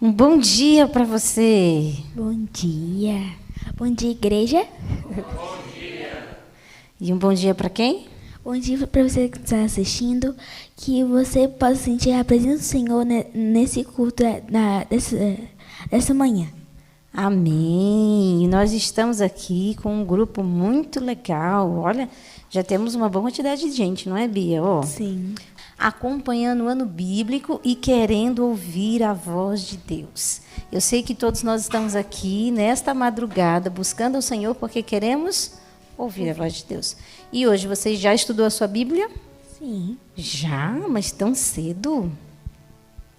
Um bom dia para você. Bom dia. Bom dia, igreja. Bom dia. E um bom dia para quem? Bom dia para você que está assistindo. Que você possa sentir a presença do Senhor nesse culto dessa manhã. Amém. Nós estamos aqui com um grupo muito legal. Olha, já temos uma boa quantidade de gente, não é, Bia? Sim. Acompanhando o ano bíblico e querendo ouvir a voz de Deus. Eu sei que todos nós estamos aqui nesta madrugada buscando o Senhor porque queremos ouvir a voz de Deus. E hoje você já estudou a sua Bíblia? Sim. Já? Mas tão cedo?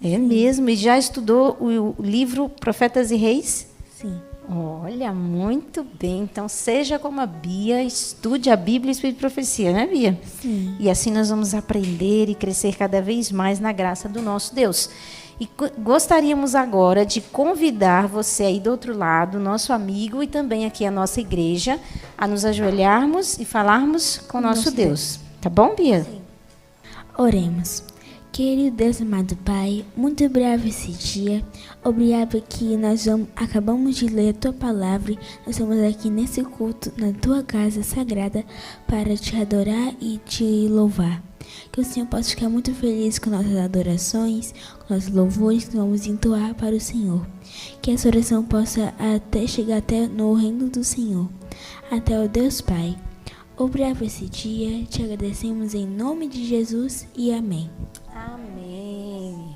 É mesmo. E já estudou o livro Profetas e Reis? Sim. Olha, muito bem. Então, seja como a Bia, estude a Bíblia e Espírito de Profecia, né, Bia? Sim. E assim nós vamos aprender e crescer cada vez mais na graça do nosso Deus. E gostaríamos agora de convidar você aí do outro lado, nosso amigo e também aqui a nossa igreja, a nos ajoelharmos e falarmos com o nosso Deus. Tá bom, Bia? Sim. Oremos. Querido Deus amado Pai, muito obrigado por esse dia. Obrigado que nós acabamos de ler a Tua Palavra. Nós estamos aqui nesse culto, na Tua casa sagrada, para Te adorar e Te louvar. Que o Senhor possa ficar muito feliz com nossas adorações, com nossos louvores que vamos entoar para o Senhor. Que essa oração possa chegar até no reino do Senhor, até o Deus Pai. Obrigado por esse dia, te agradecemos em nome de Jesus e amém. Amém.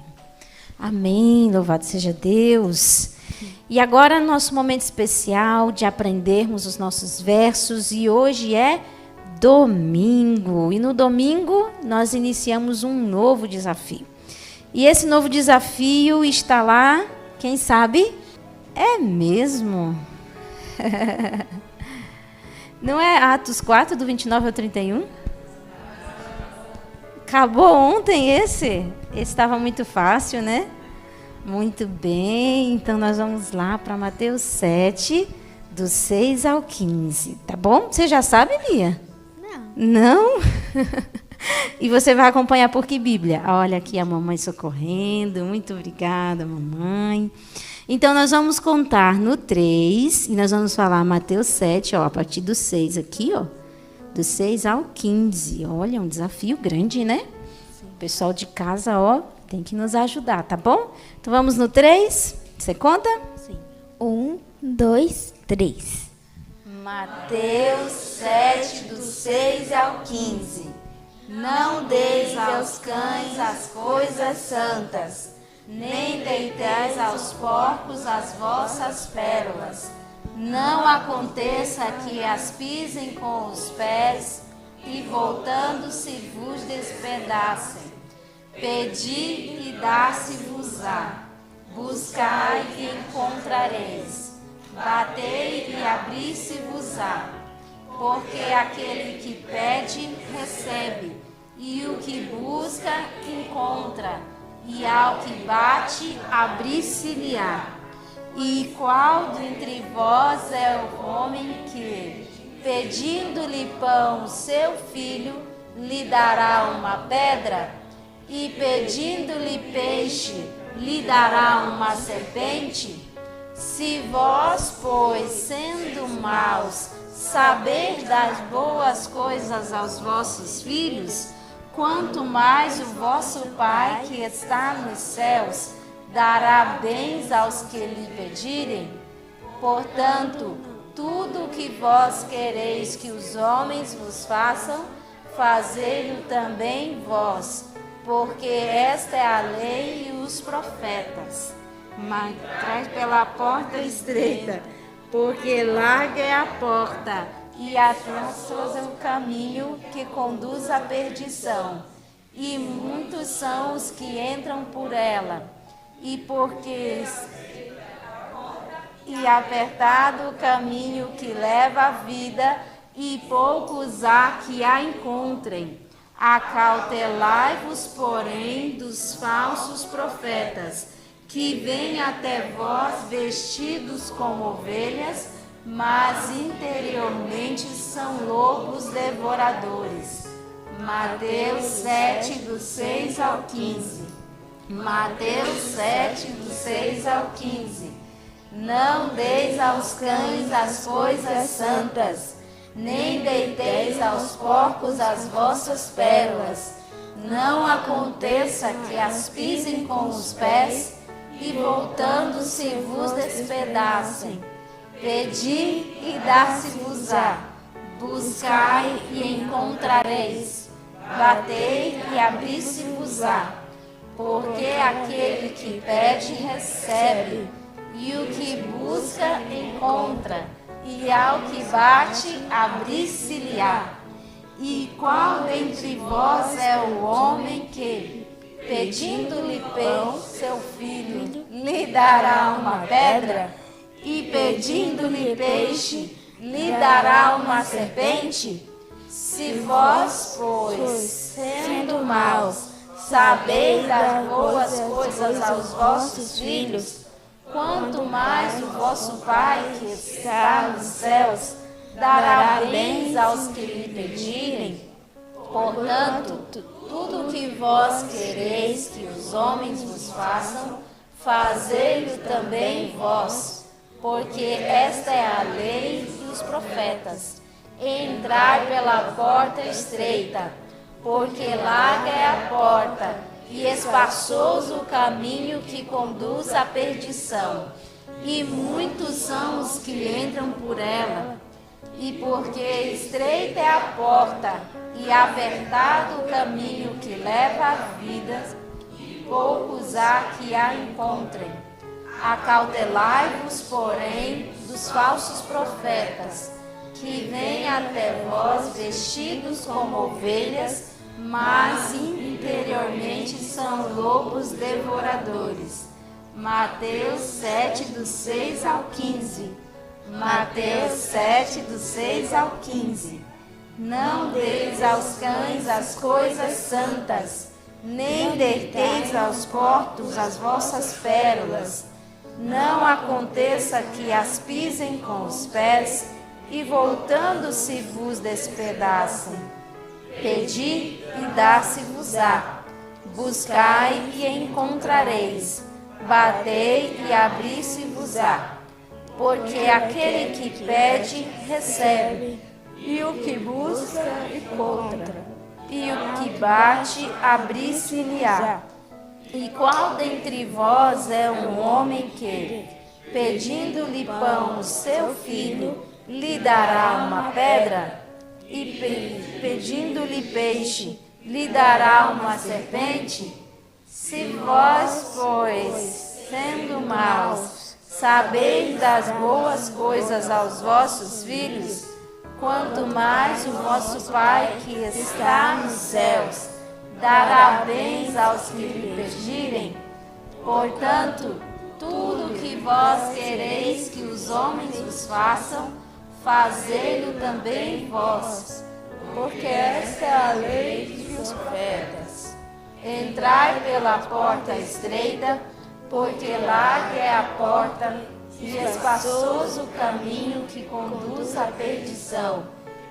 Amém. Louvado seja Deus. E agora nosso momento especial de aprendermos os nossos versos. E hoje é domingo. E no domingo nós iniciamos um novo desafio. E esse novo desafio está lá, quem sabe? É mesmo? Não é Atos 4, do 29 ao 31? Acabou ontem esse? Esse estava muito fácil, né? Muito bem. Então, nós vamos lá para Mateus 7, do 6 ao 15. Tá bom? Você já sabe, Bia? Não. Não? E você vai acompanhar por que Bíblia? Olha aqui a mamãe socorrendo. Muito obrigada, mamãe. Então, nós vamos contar no 3 e nós vamos falar Mateus 7, a partir do 6 aqui, do 6 ao 15. Olha, um desafio grande, né? Sim. O pessoal de casa, tem que nos ajudar, tá bom? Então, vamos no 3. Você conta? Sim. 1, 2, 3. Mateus 7, do 6 ao 15. Não deis aos cães as coisas santas, nem deiteis aos porcos as vossas pérolas. Não aconteça que as pisem com os pés e, voltando-se, vos despedacem. Pedi e dá-se-vos-á. Buscai e encontrareis. Batei e abri-se-vos-á. Porque aquele que pede, recebe, e o que busca, encontra, e ao que bate, abrir-se-lhe-á. E qual dentre vós é o homem que, pedindo-lhe pão, seu filho, lhe dará uma pedra? E pedindo-lhe peixe, lhe dará uma serpente? Se vós, pois, sendo maus, saber das boas coisas aos vossos filhos, quanto mais o vosso Pai que está nos céus dará bens aos que lhe pedirem? Portanto, tudo o que vós quereis que os homens vos façam, fazei-o também vós, porque esta é a lei e os profetas. Mas traz pela porta estreita, porque larga é a porta e atraçoso é o caminho que conduz à perdição, e muitos são os que entram por ela. E apertado o caminho que leva à vida, e poucos há que a encontrem. Acautelai-vos, porém, dos falsos profetas, que vêm até vós vestidos como ovelhas, mas interiormente são lobos devoradores. Mateus 7, do 6 ao 15. Mateus 7, do 6 ao 15. Não deis aos cães as coisas santas, nem deiteis aos porcos as vossas pérolas. Não aconteça que as pisem com os pés e voltando-se vos despedacem. Pedi e dar-se-vos-á. Buscai e encontrareis. Batei e abri-se-vos-á. Porque aquele que pede, recebe, e o que busca, encontra, e ao que bate, abrir-se-lhe-á. E qual dentre vós é o homem que, pedindo-lhe pão, seu filho, lhe dará uma pedra? E pedindo-lhe peixe, lhe dará uma serpente? Se vós, pois, sendo maus, sabeis dar boas coisas aos vossos filhos, quanto mais o vosso Pai que está nos céus dará bens aos que lhe pedirem. Portanto, tudo o que vós quereis que os homens vos façam, fazei-lo também vós, porque esta é a lei e os profetas. Entrai pela porta estreita, porque larga é a porta, e espaçoso o caminho que conduz à perdição, e muitos são os que entram por ela. E porque estreita é a porta, e apertado o caminho que leva à vida, poucos há que a encontrem. Acautelai-vos, porém, dos falsos profetas, que vêm até vós vestidos como ovelhas, mas interiormente são lobos devoradores. Mateus 7, do 6 ao 15. Mateus 7, do 6 ao 15. Não deis aos cães as coisas santas, nem deiteis aos porcos as vossas pérolas. Não aconteça que as pisem com os pés e voltando-se vos despedacem. Pedi e dar-se-vos-á. Buscai e encontrareis. Batei e abri-se-vos-á. Porque aquele que pede, recebe, e o que busca, encontra, e o que bate, abrir-se-lhe-á. E qual dentre vós é um homem que, pedindo-lhe pão o seu filho, lhe dará uma pedra? E pedindo-lhe peixe, lhe dará uma serpente? Se vós, pois, sendo maus, sabeis das boas coisas aos vossos filhos, quanto mais o vosso Pai que está nos céus dará bens aos que lhe pedirem. Portanto, tudo o que vós quereis que os homens vos façam, fazei-lo também vós, porque esta é a lei e os profetas. Entrai pela porta estreita, porque larga é a porta e espaçoso o caminho que conduz à perdição,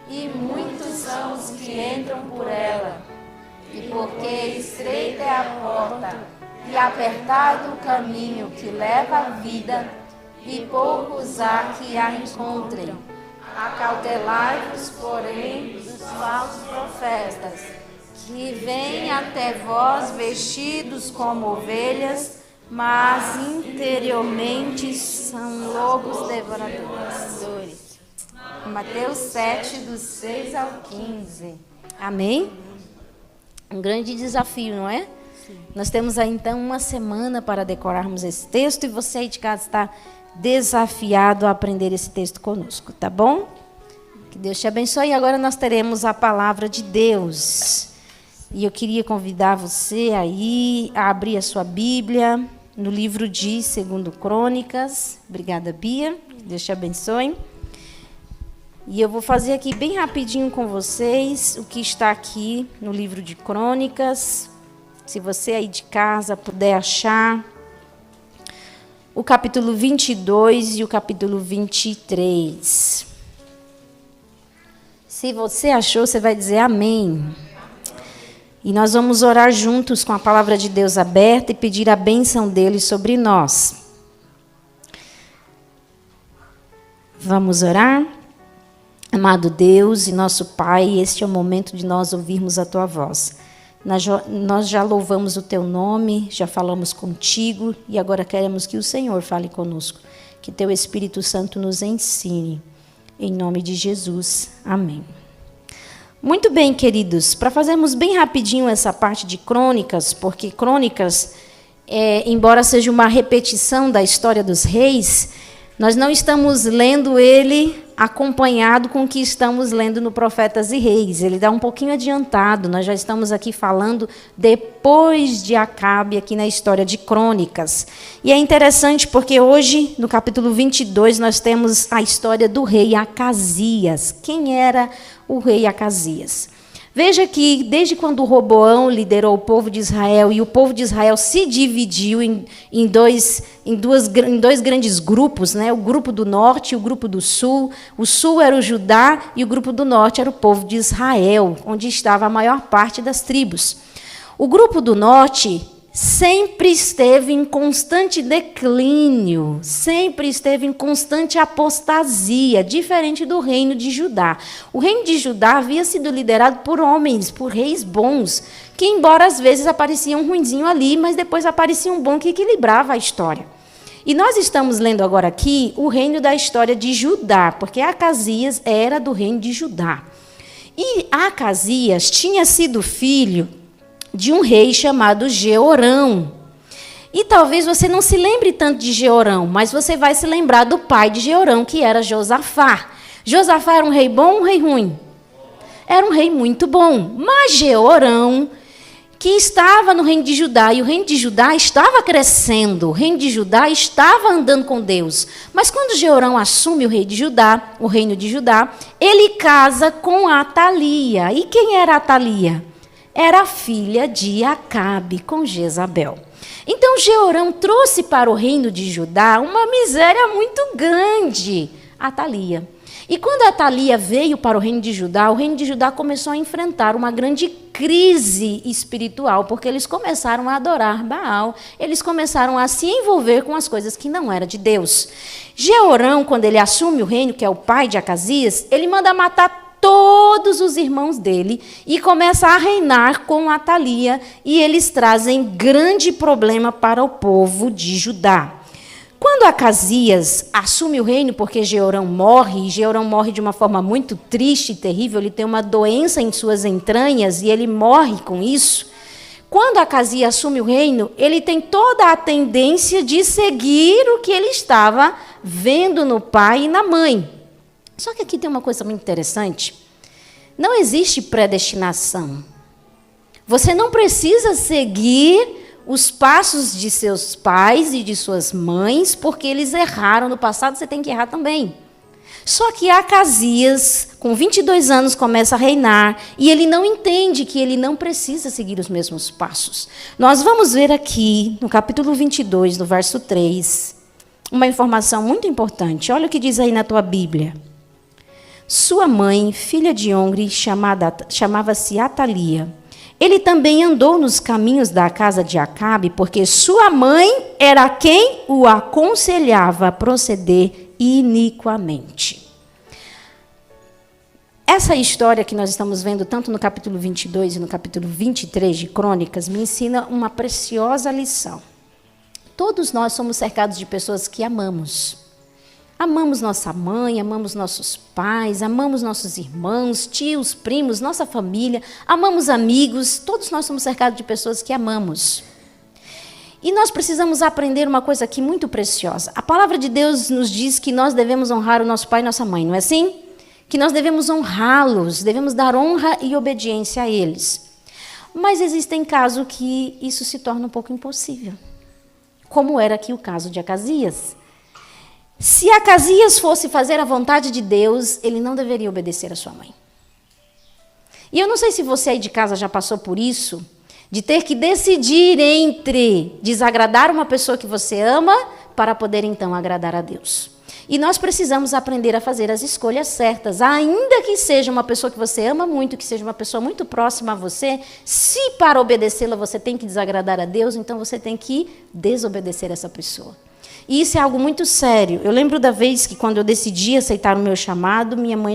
e muitos são os que entram por ela. E porque estreita é a porta e apertado o caminho que leva à vida, e poucos há que a encontrem. Acautelai-vos, porém, dos falsos profetas, que vêm até vós vestidos como ovelhas, mas interiormente são lobos devoradores. Mateus 7, do 6 ao 15. Amém? Um grande desafio, não é? Sim. Nós temos aí, então, uma semana para decorarmos esse texto, e você aí de casa está desafiado a aprender esse texto conosco, tá bom? Que Deus te abençoe. E agora nós teremos a palavra de Deus. E eu queria convidar você aí a abrir a sua Bíblia no livro de 2 Crônicas. Obrigada, Bia. Deus te abençoe. E eu vou fazer aqui bem rapidinho com vocês o que está aqui no livro de Crônicas. Se você aí de casa puder achar o capítulo 22 e o capítulo 23. Se você achou, você vai dizer amém. E nós vamos orar juntos com a palavra de Deus aberta e pedir a bênção dele sobre nós. Vamos orar? Amado Deus e nosso Pai, este é o momento de nós ouvirmos a tua voz. Nós já louvamos o teu nome, já falamos contigo e agora queremos que o Senhor fale conosco, que teu Espírito Santo nos ensine. Em nome de Jesus. Amém. Muito bem, queridos, para fazermos bem rapidinho essa parte de Crônicas, porque Crônicas, embora seja uma repetição da história dos reis, nós não estamos lendo ele acompanhado com o que estamos lendo no Profetas e Reis. Ele dá um pouquinho adiantado, nós já estamos aqui falando depois de Acabe, aqui na história de Crônicas. E é interessante porque hoje, no capítulo 22, nós temos a história do rei Acasias. Quem era o rei Acasias? Veja que, desde quando Roboão liderou o povo de Israel, e o povo de Israel se dividiu em dois grandes grupos, né? O grupo do norte e o grupo do sul. O sul era o Judá e o grupo do norte era o povo de Israel, onde estava a maior parte das tribos. O grupo do norte sempre esteve em constante declínio, sempre esteve em constante apostasia, diferente do reino de Judá. O reino de Judá havia sido liderado por homens, por reis bons, que, embora às vezes apareciam um ruinzinho ali, mas depois aparecia um bom que equilibrava a história. E nós estamos lendo agora aqui o reino da história de Judá, porque Acasias era do reino de Judá. E Acasias tinha sido filho de um rei chamado Jeorão. E talvez você não se lembre tanto de Jeorão, mas você vai se lembrar do pai de Jeorão, que era Josafá. Josafá era um rei bom ou um rei ruim? Era um rei muito bom. Mas Jeorão, que estava no reino de Judá, e o reino de Judá estava crescendo, o reino de Judá estava andando com Deus. Mas quando Jeorão assume o reino de Judá, ele casa com Atalia. E quem era Atalia? Era filha de Acabe com Jezabel. Então, Jeorão trouxe para o reino de Judá uma miséria muito grande, Atalia. E quando Atalia veio para o reino de Judá começou a enfrentar uma grande crise espiritual, porque eles começaram a adorar Baal, eles começaram a se envolver com as coisas que não eram de Deus. Jeorão, quando ele assume o reino, que é o pai de Acasias, ele manda matar todos os irmãos dele e começa a reinar com Atalia, e eles trazem grande problema para o povo de Judá. Quando Acasias assume o reino, porque Jeorão morre, e Jeorão morre de uma forma muito triste e terrível, ele tem uma doença em suas entranhas e ele morre com isso. Quando Acasias assume o reino, ele tem toda a tendência de seguir o que ele estava vendo no pai e na mãe. Só que aqui tem uma coisa muito interessante. Não existe predestinação. Você não precisa seguir os passos de seus pais e de suas mães, porque eles erraram no passado, você tem que errar também. Só que Acasias, com 22 anos, começa a reinar, e ele não entende que ele não precisa seguir os mesmos passos. Nós vamos ver aqui, no capítulo 22, no verso 3, uma informação muito importante. Olha o que diz aí na tua Bíblia. Sua mãe, filha de Omri, chamava-se Atalia. Ele também andou nos caminhos da casa de Acabe, porque sua mãe era quem o aconselhava a proceder iniquamente. Essa história que nós estamos vendo, tanto no capítulo 22 e no capítulo 23 de Crônicas, me ensina uma preciosa lição. Todos nós somos cercados de pessoas que amamos. Amamos nossa mãe, amamos nossos pais, amamos nossos irmãos, tios, primos, nossa família, amamos amigos. Todos nós somos cercados de pessoas que amamos. E nós precisamos aprender uma coisa aqui muito preciosa. A palavra de Deus nos diz que nós devemos honrar o nosso pai e nossa mãe, não é assim? Que nós devemos honrá-los, devemos dar honra e obediência a eles. Mas existem casos que isso se torna um pouco impossível. Como era aqui o caso de Acasias. Se Acasias fosse fazer a vontade de Deus, ele não deveria obedecer a sua mãe. E eu não sei se você aí de casa já passou por isso, de ter que decidir entre desagradar uma pessoa que você ama para poder então agradar a Deus. E nós precisamos aprender a fazer as escolhas certas. Ainda que seja uma pessoa que você ama muito, que seja uma pessoa muito próxima a você, se para obedecê-la você tem que desagradar a Deus, então você tem que desobedecer essa pessoa. E isso é algo muito sério. Eu lembro da vez que, quando eu decidi aceitar o meu chamado, minha mãe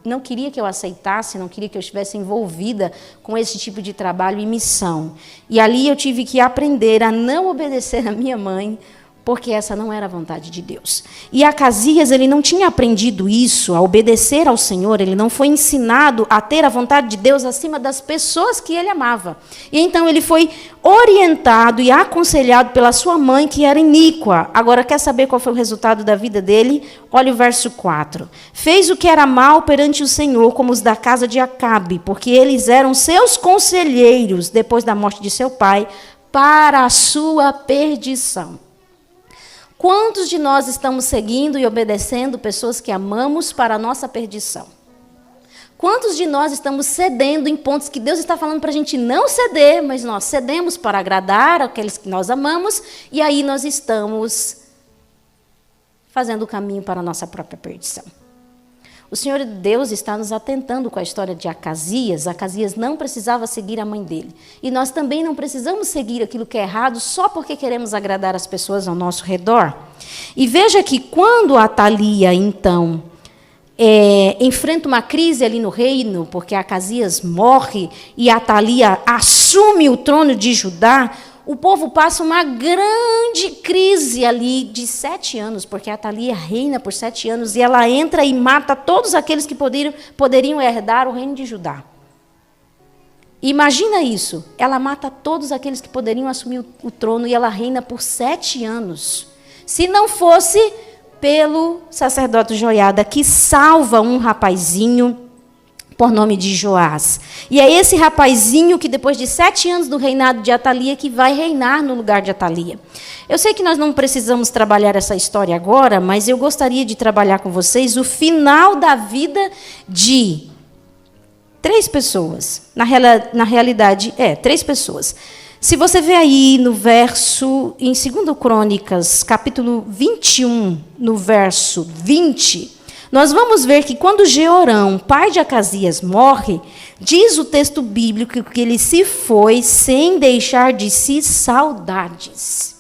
não queria que eu aceitasse, não queria que eu estivesse envolvida com esse tipo de trabalho e missão. E ali eu tive que aprender a não obedecer a minha mãe, porque essa não era a vontade de Deus. E Acasias, ele não tinha aprendido isso, a obedecer ao Senhor, ele não foi ensinado a ter a vontade de Deus acima das pessoas que ele amava. E então ele foi orientado e aconselhado pela sua mãe, que era iníqua. Agora, quer saber qual foi o resultado da vida dele? Olha o verso 4. Fez o que era mal perante o Senhor, como os da casa de Acabe, porque eles eram seus conselheiros, depois da morte de seu pai, para a sua perdição. Quantos de nós estamos seguindo e obedecendo pessoas que amamos para a nossa perdição? Quantos de nós estamos cedendo em pontos que Deus está falando para a gente não ceder, mas nós cedemos para agradar aqueles que nós amamos, e aí nós estamos fazendo o caminho para a nossa própria perdição. O Senhor Deus está nos atentando com a história de Acasias. Acasias não precisava seguir a mãe dele. E nós também não precisamos seguir aquilo que é errado só porque queremos agradar as pessoas ao nosso redor. E veja que quando Atalia, então, enfrenta uma crise ali no reino, porque Acasias morre e Atalia assume o trono de Judá, o povo passa uma grande crise ali de 7 anos, porque Atalia reina por 7 anos, e ela entra e mata todos aqueles que poderiam herdar o reino de Judá. Imagina isso, ela mata todos aqueles que poderiam assumir o trono, e ela reina por 7 anos. Se não fosse pelo sacerdote Joiada, que salva um rapazinho por nome de Joás. E é esse rapazinho que, depois de 7 anos do reinado de Atalia, que vai reinar no lugar de Atalia. Eu sei que nós não precisamos trabalhar essa história agora, mas eu gostaria de trabalhar com vocês o final da vida de 3 pessoas. Na realidade, 3 pessoas. Se você vê aí no verso, em 2 Crônicas, capítulo 21, no verso 20... nós vamos ver que quando Jeorão, pai de Acasias, morre, diz o texto bíblico que ele se foi sem deixar de si saudades.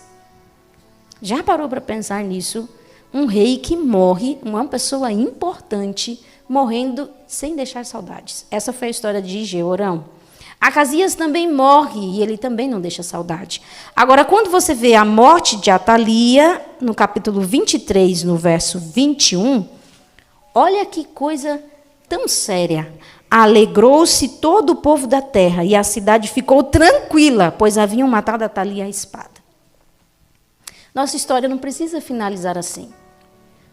Já parou para pensar nisso? Um rei que morre, uma pessoa importante, morrendo sem deixar saudades. Essa foi a história de Jeorão. Acasias também morre e ele também não deixa saudade. Agora, quando você vê a morte de Atalia, no capítulo 23, no verso 21... olha que coisa tão séria. Alegrou-se todo o povo da terra, e a cidade ficou tranquila, pois haviam matado Atalia à espada. Nossa história não precisa finalizar assim.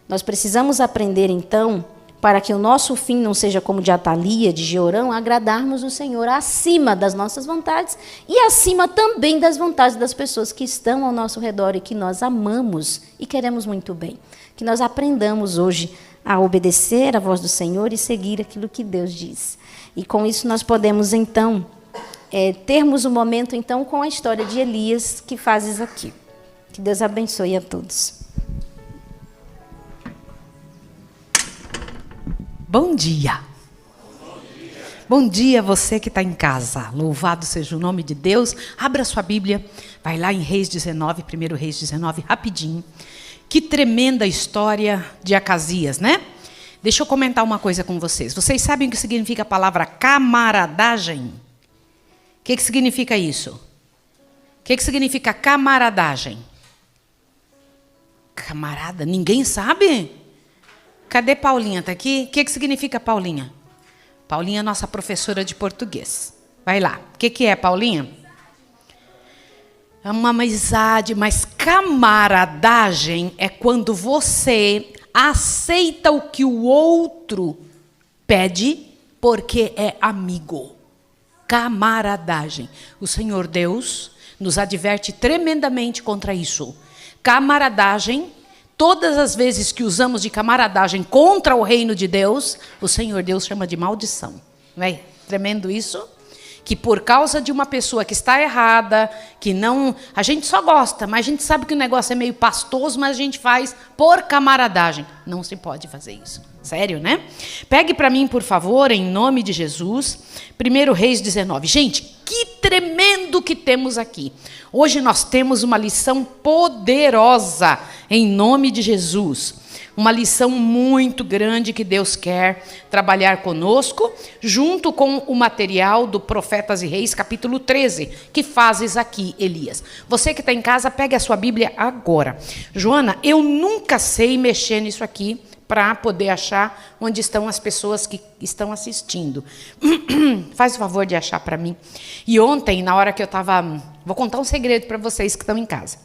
Nós precisamos aprender, então, para que o nosso fim não seja como de Atalia, de Jeorão, agradarmos o Senhor acima das nossas vontades e acima também das vontades das pessoas que estão ao nosso redor e que nós amamos e queremos muito bem. Que nós aprendamos hoje a obedecer à voz do Senhor e seguir aquilo que Deus diz. E com isso nós podemos, então, termos um momento, então, com a história de Elias, que fazes aqui. Que Deus abençoe a todos. Bom dia. Bom dia você que está em casa. Louvado seja o nome de Deus. Abra sua Bíblia, vai lá em Reis 19, 1 Reis 19, rapidinho. Que tremenda história de Acasias, né? Deixa eu comentar uma coisa com vocês. Vocês sabem o que significa a palavra camaradagem? O que significa isso? O que significa camaradagem? Camarada, ninguém sabe? Cadê Paulinha? Está aqui? O que significa Paulinha? Paulinha é nossa professora de português. Vai lá. O que é, Paulinha? É uma amizade, mas camaradagem é quando você aceita o que o outro pede porque é amigo. Camaradagem. O Senhor Deus nos adverte tremendamente contra isso. Camaradagem, todas as vezes que usamos de camaradagem contra o reino de Deus, o Senhor Deus chama de maldição. Não é tremendo isso? Que por causa de uma pessoa que está errada, que não... A gente só gosta, mas a gente sabe que o negócio é meio pastoso, mas a gente faz por camaradagem. Não se pode fazer isso. Sério, né? Pegue para mim, por favor, em nome de Jesus, 1 Reis 19. Gente, que tremendo que temos aqui. Hoje nós temos uma lição poderosa, em nome de Jesus. Uma lição muito grande que Deus quer trabalhar conosco, junto com o material do Profetas e Reis, capítulo 13, que fazes aqui, Elias. Você que está em casa, pegue a sua Bíblia agora. Joana, eu nunca sei mexer nisso aqui para poder achar onde estão as pessoas que estão assistindo. Faz o favor de achar para mim. E ontem, na hora que eu estava... Vou contar um segredo para vocês que estão em casa.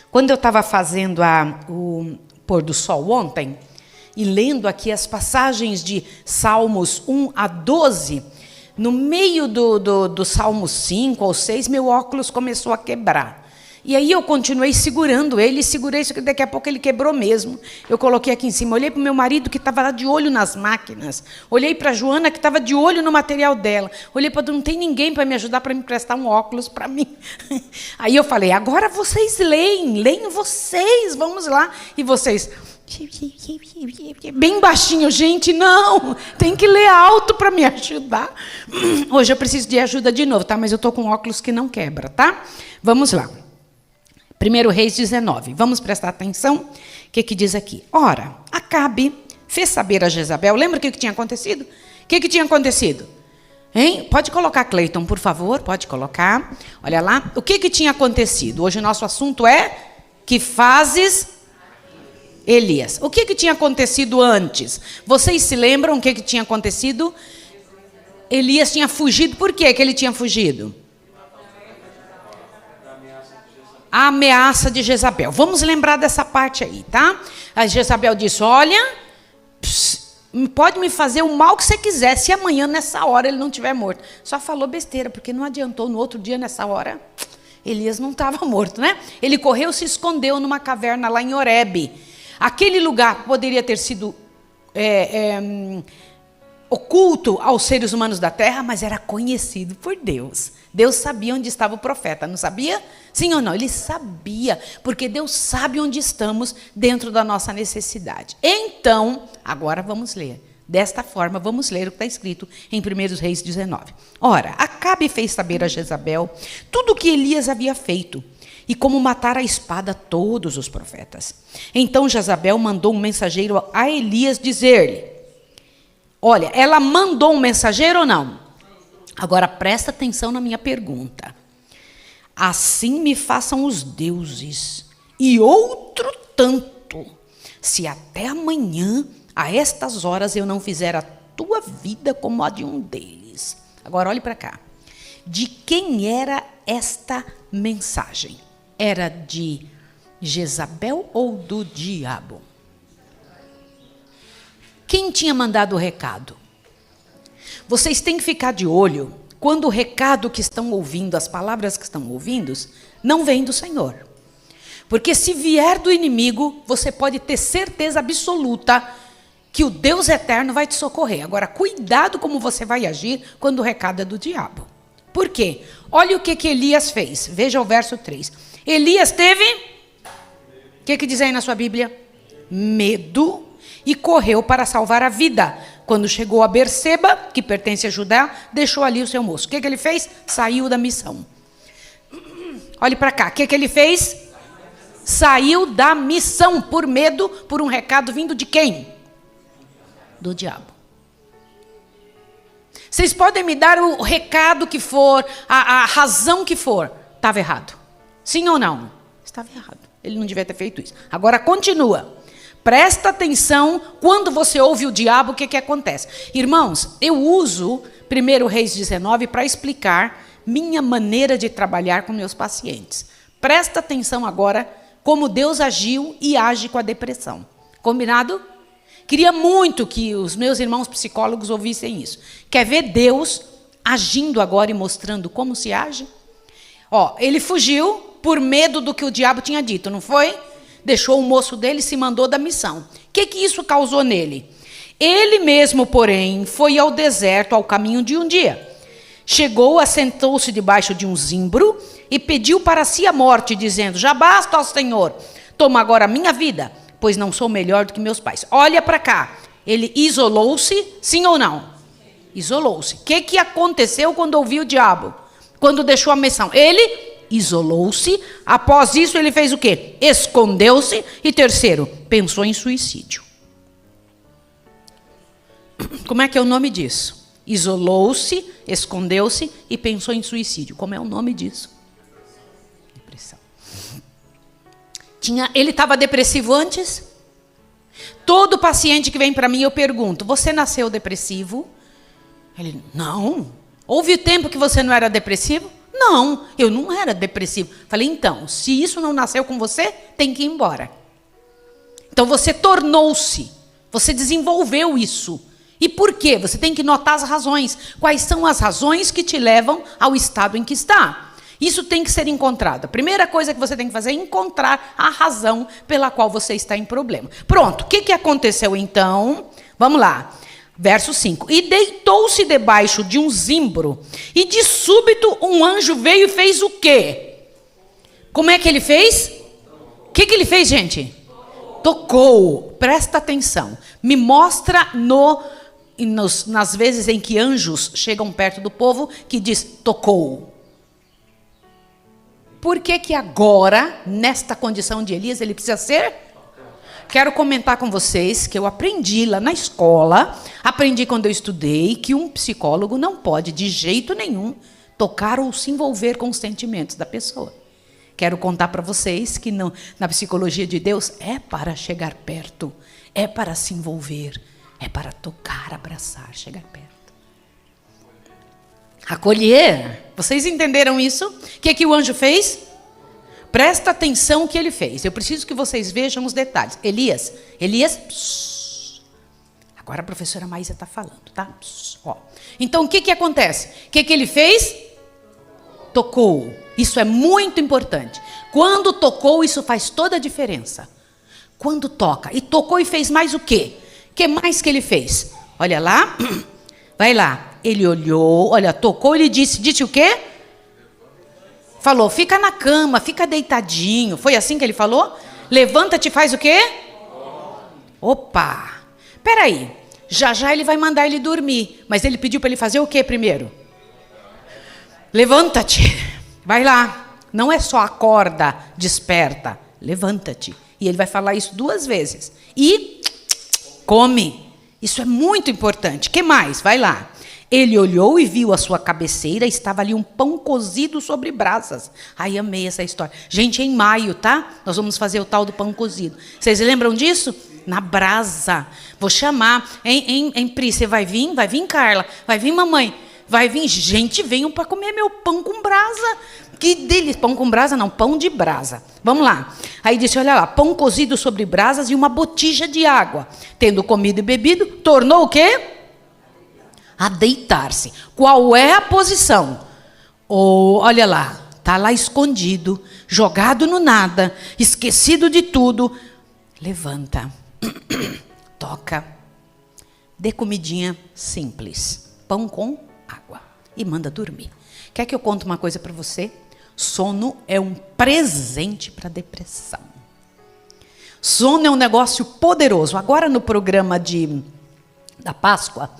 Quando eu estava fazendo o pôr do sol ontem, e lendo aqui as passagens de Salmos 1 a 12, no meio do Salmo 5 ou 6, meu óculos começou a quebrar. E aí eu continuei segurando ele, segurei isso, que daqui a pouco ele quebrou mesmo. Eu coloquei aqui em cima, olhei para o meu marido que estava lá de olho nas máquinas, olhei para a Joana que estava de olho no material dela, olhei para não tem ninguém para me ajudar, para me prestar um óculos para mim. Aí eu falei, agora vocês leem vocês, vamos lá. E vocês, bem baixinho, gente, não, tem que ler alto para me ajudar. Hoje eu preciso de ajuda de novo, tá? Mas eu estou com óculos que não quebra, tá? Vamos lá. 1 Reis 19, vamos prestar atenção? O que diz aqui? Ora, Acabe fez saber a Jezabel, lembra o que tinha acontecido? O que tinha acontecido? Hein? Pode colocar, Cleiton, por favor, pode colocar. Olha lá, o que tinha acontecido? Hoje o nosso assunto é que fazes Elias. O que tinha acontecido antes? Vocês se lembram o que tinha acontecido? Elias tinha fugido, por que ele tinha fugido? A ameaça de Jezabel. Vamos lembrar dessa parte aí, tá? A Jezabel disse, olha, pode me fazer o mal que você quiser, se amanhã, nessa hora, ele não estiver morto. Só falou besteira, porque não adiantou, no outro dia, nessa hora, Elias não estava morto, né? Ele correu, se escondeu numa caverna lá em Horebe. Aquele lugar poderia ter sido oculto aos seres humanos da terra, mas era conhecido por Deus. Deus sabia onde estava o profeta, não sabia? Sim ou não? Ele sabia, porque Deus sabe onde estamos dentro da nossa necessidade. Então, agora vamos ler. Desta forma, vamos ler o que está escrito em 1 Reis 19. Ora, Acabe fez saber a Jezabel tudo o que Elias havia feito, e como matar a espada todos os profetas. Então Jezabel mandou um mensageiro a Elias dizer-lhe, olha, ela mandou um mensageiro ou não? Agora presta atenção na minha pergunta. Assim me façam os deuses, e outro tanto, se até amanhã, a estas horas, eu não fizer a tua vida como a de um deles. Agora olhe para cá. De quem era esta mensagem? Era de Jezabel ou do diabo? Quem tinha mandado o recado? Vocês têm que ficar de olho quando o recado que estão ouvindo, as palavras que estão ouvindo, não vem do Senhor. Porque se vier do inimigo, você pode ter certeza absoluta que o Deus eterno vai te socorrer. Agora, cuidado como você vai agir quando o recado é do diabo. Por quê? Olha o que Elias fez. Veja o verso 3. Elias teve, o que diz aí na sua Bíblia? Medo, e correu para salvar a vida. Quando chegou a Berseba, que pertence a Judá, deixou ali o seu moço. O que ele fez? Saiu da missão. Olhe para cá. O que ele fez? Saiu da missão por medo, por um recado vindo de quem? Do diabo. Vocês podem me dar o recado que for, a razão que for. Estava errado. Sim ou não? Estava errado. Ele não devia ter feito isso. Agora continua. Presta atenção quando você ouve o diabo, o que acontece. Irmãos, eu uso 1 Reis 19 para explicar minha maneira de trabalhar com meus pacientes. Presta atenção agora como Deus agiu e age com a depressão. Combinado? Queria muito que os meus irmãos psicólogos ouvissem isso. Quer ver Deus agindo agora e mostrando como se age? Ó, ele fugiu por medo do que o diabo tinha dito, não foi? Deixou o moço dele e se mandou da missão. O que isso causou nele? Ele mesmo, porém, foi ao deserto ao caminho de um dia. chegou, assentou-se debaixo de um zimbro e pediu para si a morte, dizendo: já basta, ó Senhor, toma agora a minha vida, pois não sou melhor do que meus pais. Olha para cá. Ele isolou-se, sim ou não? Isolou-se. O que aconteceu quando ouviu o diabo? Quando deixou a missão? Ele isolou-se. Após isso, ele fez o quê? Escondeu-se. E terceiro, pensou em suicídio. Como é que é o nome disso? Isolou-se, escondeu-se e pensou em suicídio. Como é o nome disso? Depressão. Ele estava depressivo antes? Todo paciente que vem para mim, eu pergunto: você nasceu depressivo? Ele: não. Houve tempo que você não era depressivo? Não, eu não era depressivo. Falei: então, se isso não nasceu com você, tem que ir embora. Então você tornou-se, você desenvolveu isso. E por quê? Você tem que notar as razões. Quais são as razões que te levam ao estado em que está? Isso tem que ser encontrado. A primeira coisa que você tem que fazer é encontrar a razão pela qual você está em problema. Pronto, o que aconteceu então? Vamos lá. Verso 5. E deitou-se debaixo de um zimbro, e de súbito um anjo veio e fez o quê? Como é que ele fez? O que ele fez, gente? Tocou. Presta atenção. Me mostra nas vezes em que anjos chegam perto do povo que diz tocou. Por que agora, nesta condição de Elias, ele precisa ser? Quero comentar com vocês que eu aprendi lá na escola, aprendi quando eu estudei, que um psicólogo não pode, de jeito nenhum, tocar ou se envolver com os sentimentos da pessoa. Quero contar para vocês que na psicologia de Deus é para chegar perto, é para se envolver, é para tocar, abraçar, chegar perto. Acolher. Vocês entenderam isso? O que o anjo fez? Presta atenção o que ele fez. Eu preciso que vocês vejam os detalhes. Elias, pss. Agora a professora Maísa está falando, tá? Pss, ó. Então o que acontece? O que ele fez? Tocou. Isso é muito importante. Quando tocou, isso faz toda a diferença. Quando toca. E tocou e fez mais o quê? O que mais que ele fez? Olha lá. Vai lá. Ele olhou, olha, tocou, ele disse o quê? Falou: fica na cama, fica deitadinho. Foi assim que ele falou? Levanta-te e faz o quê? Opa! Peraí, já ele vai mandar ele dormir. Mas ele pediu para ele fazer o quê primeiro? Levanta-te, vai lá. Não é só acorda, desperta. Levanta-te. E ele vai falar isso 2 vezes. E come. Isso é muito importante. O que mais? Vai lá. Ele olhou e viu a sua cabeceira, estava ali um pão cozido sobre brasas. Ai, amei essa história. Gente, em maio, tá? Nós vamos fazer o tal do pão cozido. Vocês lembram disso? Na brasa. Vou chamar. Em Pri, você vai vir? Vai vir, Carla? Vai vir, mamãe? Vai vir? Gente, venham para comer meu pão com brasa. Que delícia. Pão com brasa não, pão de brasa. Vamos lá. Aí disse, olha lá, pão cozido sobre brasas e uma botija de água. Tendo comido e bebido, tornou o quê? A deitar-se. Qual é a posição? Olha lá, está lá escondido, jogado no nada, esquecido de tudo. Levanta, toca, dê comidinha simples, pão com água e manda dormir. Quer que eu conte uma coisa para você? Sono é um presente para a depressão. Sono é um negócio poderoso. Agora no programa da Páscoa,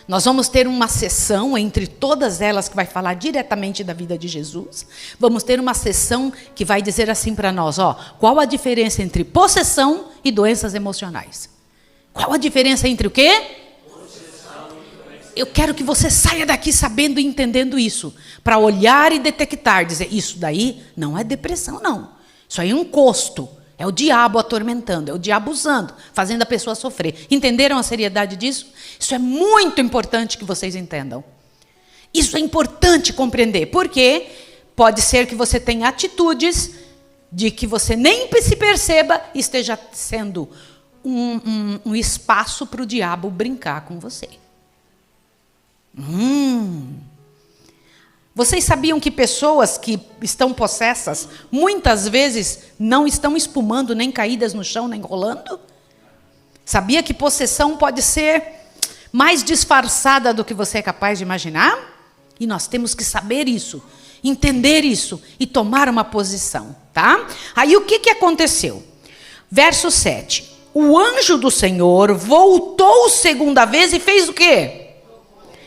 nós vamos ter uma sessão entre todas elas que vai falar diretamente da vida de Jesus. Vamos ter uma sessão que vai dizer assim para nós, ó, qual a diferença entre possessão e doenças emocionais? Qual a diferença entre o quê? Eu quero que você saia daqui sabendo e entendendo isso, para olhar e detectar, dizer, isso daí não é depressão, não. Isso aí é um encosto. É o diabo atormentando, é o diabo usando, fazendo a pessoa sofrer. Entenderam a seriedade disso? Isso é muito importante que vocês entendam. Isso é importante compreender, porque pode ser que você tenha atitudes de que você nem se perceba e esteja sendo um espaço para o diabo brincar com você. Vocês sabiam que pessoas que estão possessas, muitas vezes não estão espumando, nem caídas no chão, nem rolando? Sabia que possessão pode ser mais disfarçada do que você é capaz de imaginar? E nós temos que saber isso, entender isso e tomar uma posição, tá? Aí o que aconteceu? Verso 7. O anjo do Senhor voltou segunda vez e fez o quê?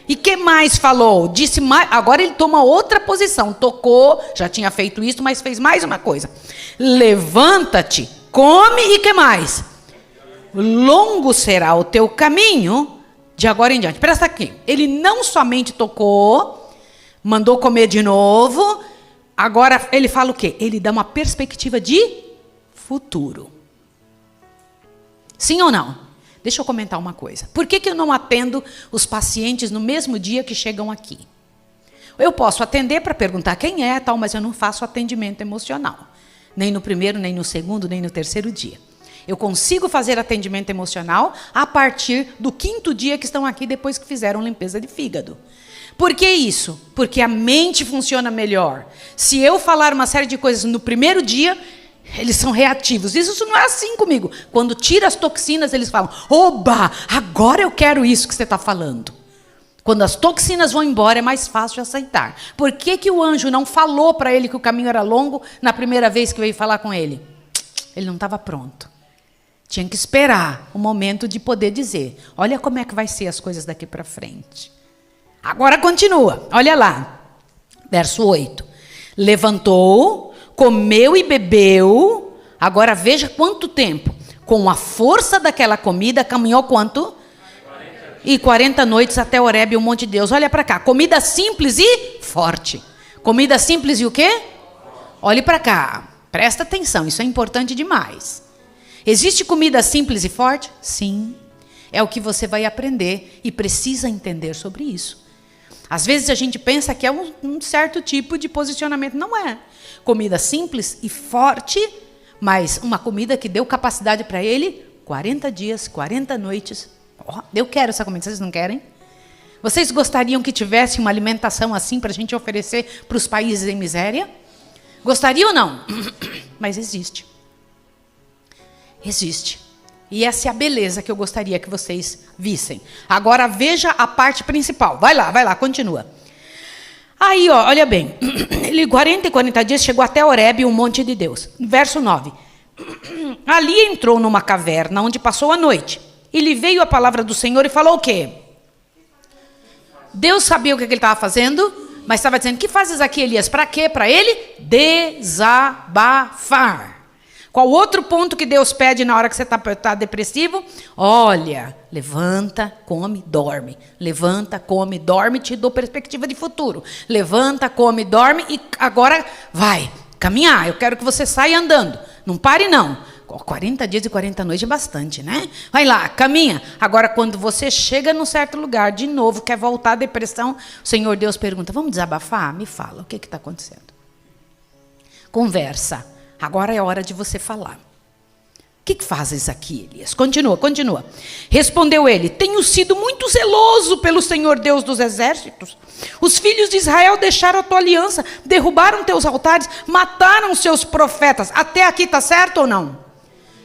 E que mais falou? Disse mais, agora ele toma outra posição. Tocou, já tinha feito isso, mas fez mais uma coisa. Levanta-te, come e que mais? Longo será o teu caminho de agora em diante. Presta aqui. Ele não somente tocou, mandou comer de novo. Agora ele fala o quê? Ele dá uma perspectiva de futuro. Sim ou não? Deixa eu comentar uma coisa. Por que eu não atendo os pacientes no mesmo dia que chegam aqui? Eu posso atender para perguntar quem é, tal, mas eu não faço atendimento emocional. Nem no primeiro, nem no segundo, nem no terceiro dia. Eu consigo fazer atendimento emocional a partir do 5º dia que estão aqui depois que fizeram limpeza de fígado. Por que isso? Porque a mente funciona melhor. Se eu falar uma série de coisas no primeiro dia, eles são reativos. Isso não é assim comigo. Quando tira as toxinas, eles falam: oba, agora eu quero isso que você está falando. Quando as toxinas vão embora, é mais fácil de aceitar. Por que o anjo não falou para ele que o caminho era longo na primeira vez que veio falar com ele? Ele não estava pronto. Tinha que esperar o momento de poder dizer: olha como é que vai ser as coisas daqui para frente. Agora continua, olha lá. Verso 8. Levantou, comeu e bebeu. Agora veja quanto tempo. Com a força daquela comida, caminhou quanto? 40 noites até Horebe, o monte de Deus. Olha para cá. Comida simples e forte. Comida simples e o quê? Olhe para cá. Presta atenção, isso é importante demais. Existe comida simples e forte? Sim. É o que você vai aprender e precisa entender sobre isso. Às vezes a gente pensa que é um certo tipo de posicionamento. Não é. Comida simples e forte, mas uma comida que deu capacidade para ele 40 dias, 40 noites. Oh, eu quero essa comida, vocês não querem? Vocês gostariam que tivesse uma alimentação assim para a gente oferecer para os países em miséria? Gostaria ou não? Mas existe. Existe. E essa é a beleza que eu gostaria que vocês vissem. Agora veja a parte principal. Vai lá, continua. Aí, ó, olha bem. Ele 40 dias chegou até Horebe, o monte de Deus. Verso 9. Ali entrou numa caverna onde passou a noite. E lhe veio a palavra do Senhor e falou o quê? Deus sabia o que ele estava fazendo, mas estava dizendo: que fazes aqui, Elias? Para quê? Para ele desabafar. Qual outro ponto que Deus pede na hora que você está depressivo? Olha, levanta, come, dorme. Levanta, come, dorme, te dou perspectiva de futuro. Levanta, come, dorme e agora vai caminhar. Eu quero que você saia andando. Não pare, não. 40 dias e 40 noites é bastante, né? Vai lá, caminha. Agora, quando você chega num certo lugar, de novo, quer voltar à depressão, o Senhor Deus pergunta: vamos desabafar? Me fala, o que está acontecendo? Conversa. Agora é hora de você falar. O que fazes aqui, Elias? Continua. Respondeu ele: tenho sido muito zeloso pelo Senhor Deus dos exércitos. Os filhos de Israel deixaram a tua aliança, derrubaram teus altares, mataram seus profetas. Até aqui está certo ou não?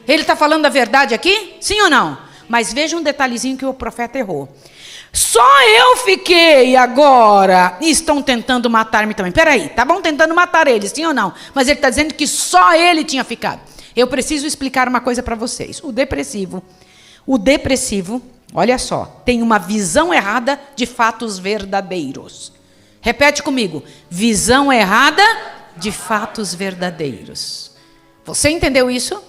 Ele está falando a verdade aqui? Sim ou não? Mas veja um detalhezinho que o profeta errou. Só eu fiquei agora e estão tentando matar-me também. Peraí, estavam tentando matar ele, sim ou não? Mas ele está dizendo que só ele tinha ficado. Eu preciso explicar uma coisa para vocês. O depressivo, olha só, tem uma visão errada de fatos verdadeiros. Repete comigo: visão errada de fatos verdadeiros. Você entendeu isso?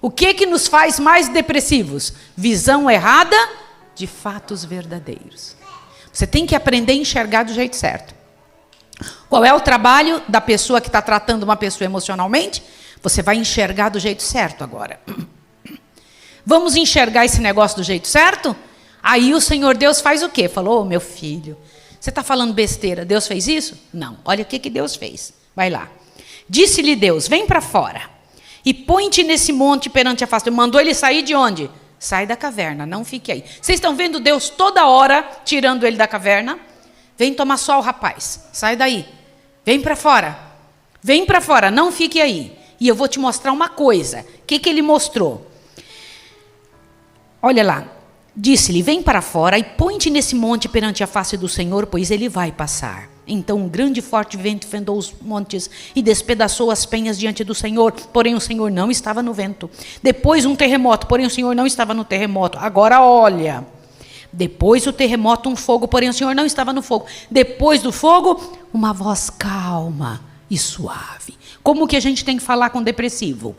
O que nos faz mais depressivos? Visão errada de fatos verdadeiros. Você tem que aprender a enxergar do jeito certo. Qual é o trabalho da pessoa que está tratando uma pessoa emocionalmente? Você vai enxergar do jeito certo agora. Vamos enxergar esse negócio do jeito certo? Aí o Senhor Deus faz o quê? Falou: meu filho, você está falando besteira. Deus fez isso? Não. Olha o que Deus fez. Vai lá. Disse-lhe Deus: vem para fora e põe-te nesse monte perante a face. Mandou ele sair de onde? Sai da caverna, não fique aí. Vocês estão vendo Deus toda hora tirando ele da caverna? Vem tomar sol, rapaz. Sai daí. Vem para fora. Vem para fora, não fique aí. E eu vou te mostrar uma coisa. O que ele mostrou? Olha lá. Disse-lhe: vem para fora e põe-te nesse monte perante a face do Senhor, pois ele vai passar. Então um grande e forte vento fendeu os montes e despedaçou as penhas diante do Senhor, porém o Senhor não estava no vento. Depois um terremoto, porém o Senhor não estava no terremoto. Agora olha, depois do terremoto um fogo, porém o Senhor não estava no fogo. Depois do fogo, uma voz calma e suave. Como que a gente tem que falar com o depressivo?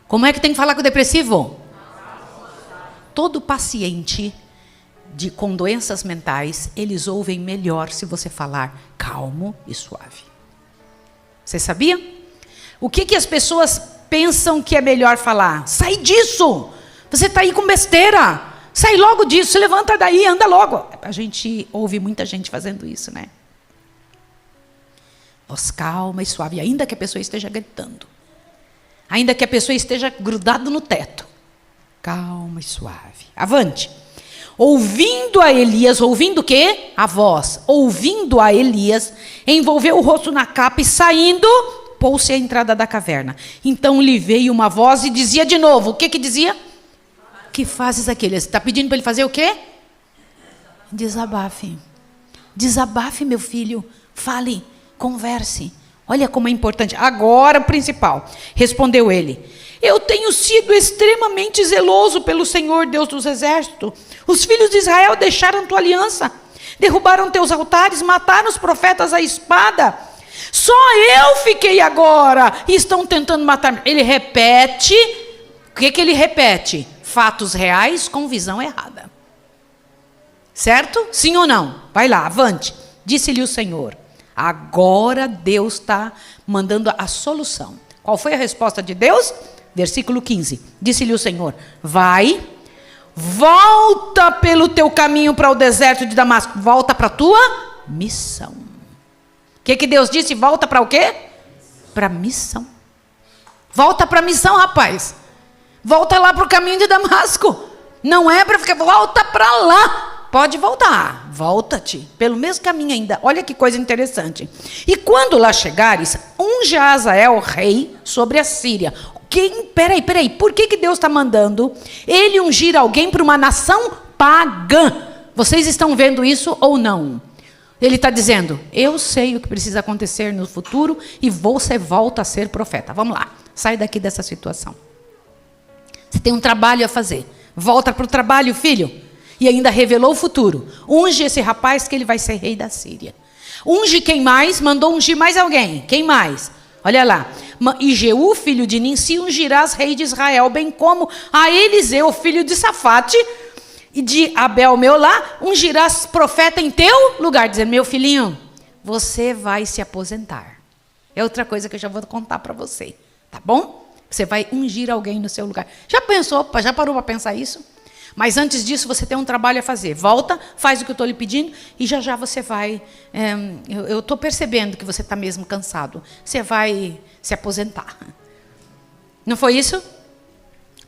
Como é que tem que falar com o depressivo? Todo paciente com doenças mentais, eles ouvem melhor se você falar calmo e suave. Você sabia? O que as pessoas pensam que é melhor falar? Sai disso! Você está aí com besteira! Sai logo disso, se levanta daí, anda logo. A gente ouve muita gente fazendo isso, né? Voz calma e suave, ainda que a pessoa esteja gritando. Ainda que a pessoa esteja grudada no teto. Calma e suave. Avante. Ouvindo a Elias, ouvindo o quê? A voz. Ouvindo a Elias, envolveu o rosto na capa e saindo, pôs-se à entrada da caverna. Então lhe veio uma voz e dizia de novo. O que dizia? Que fazes aquele? Você está pedindo para ele fazer o quê? Desabafe. Desabafe, meu filho. Fale, converse. Olha como é importante. Agora o principal. Respondeu ele. Eu tenho sido extremamente zeloso pelo Senhor, Deus dos exércitos. Os filhos de Israel deixaram tua aliança, derrubaram teus altares, mataram os profetas à espada. Só eu fiquei agora e estão tentando matar. Ele repete, o que ele repete? Fatos reais com visão errada. Certo? Sim ou não? Vai lá, avante. Disse-lhe o Senhor. Agora Deus está mandando a solução. Qual foi a resposta de Deus? Versículo 15. Disse-lhe o Senhor, vai, volta pelo teu caminho para o deserto de Damasco. Volta para a tua missão. O que Deus disse? Volta para o quê? Para a missão. Volta para a missão, rapaz. Volta lá para o caminho de Damasco. Não é para ficar, volta para lá. Pode voltar, volta-te, pelo mesmo caminho ainda. Olha que coisa interessante. E quando lá chegares, unge Azael rei sobre a Síria. Peraí, por que Deus está mandando ele ungir alguém para uma nação pagã? Vocês estão vendo isso ou não? Ele está dizendo, eu sei o que precisa acontecer no futuro e você volta a ser profeta. Vamos lá, sai daqui dessa situação. Você tem um trabalho a fazer. Volta para o trabalho, filho. E ainda revelou o futuro. Unge esse rapaz que ele vai ser rei da Síria. Unge quem mais? Mandou ungir mais alguém. Quem mais? Olha lá. E Jeú, filho de Ninsi, ungirás rei de Israel, bem como a Eliseu, filho de Safate, e de Abel Meolá, ungirás profeta em teu lugar. Dizendo, meu filhinho, você vai se aposentar. É outra coisa que eu já vou contar para você. Tá bom? Você vai ungir alguém no seu lugar. Já pensou, já parou para pensar isso? Mas antes disso, você tem um trabalho a fazer. Volta, faz o que eu estou lhe pedindo e já você vai... eu estou percebendo que você está mesmo cansado. Você vai se aposentar. Não foi isso?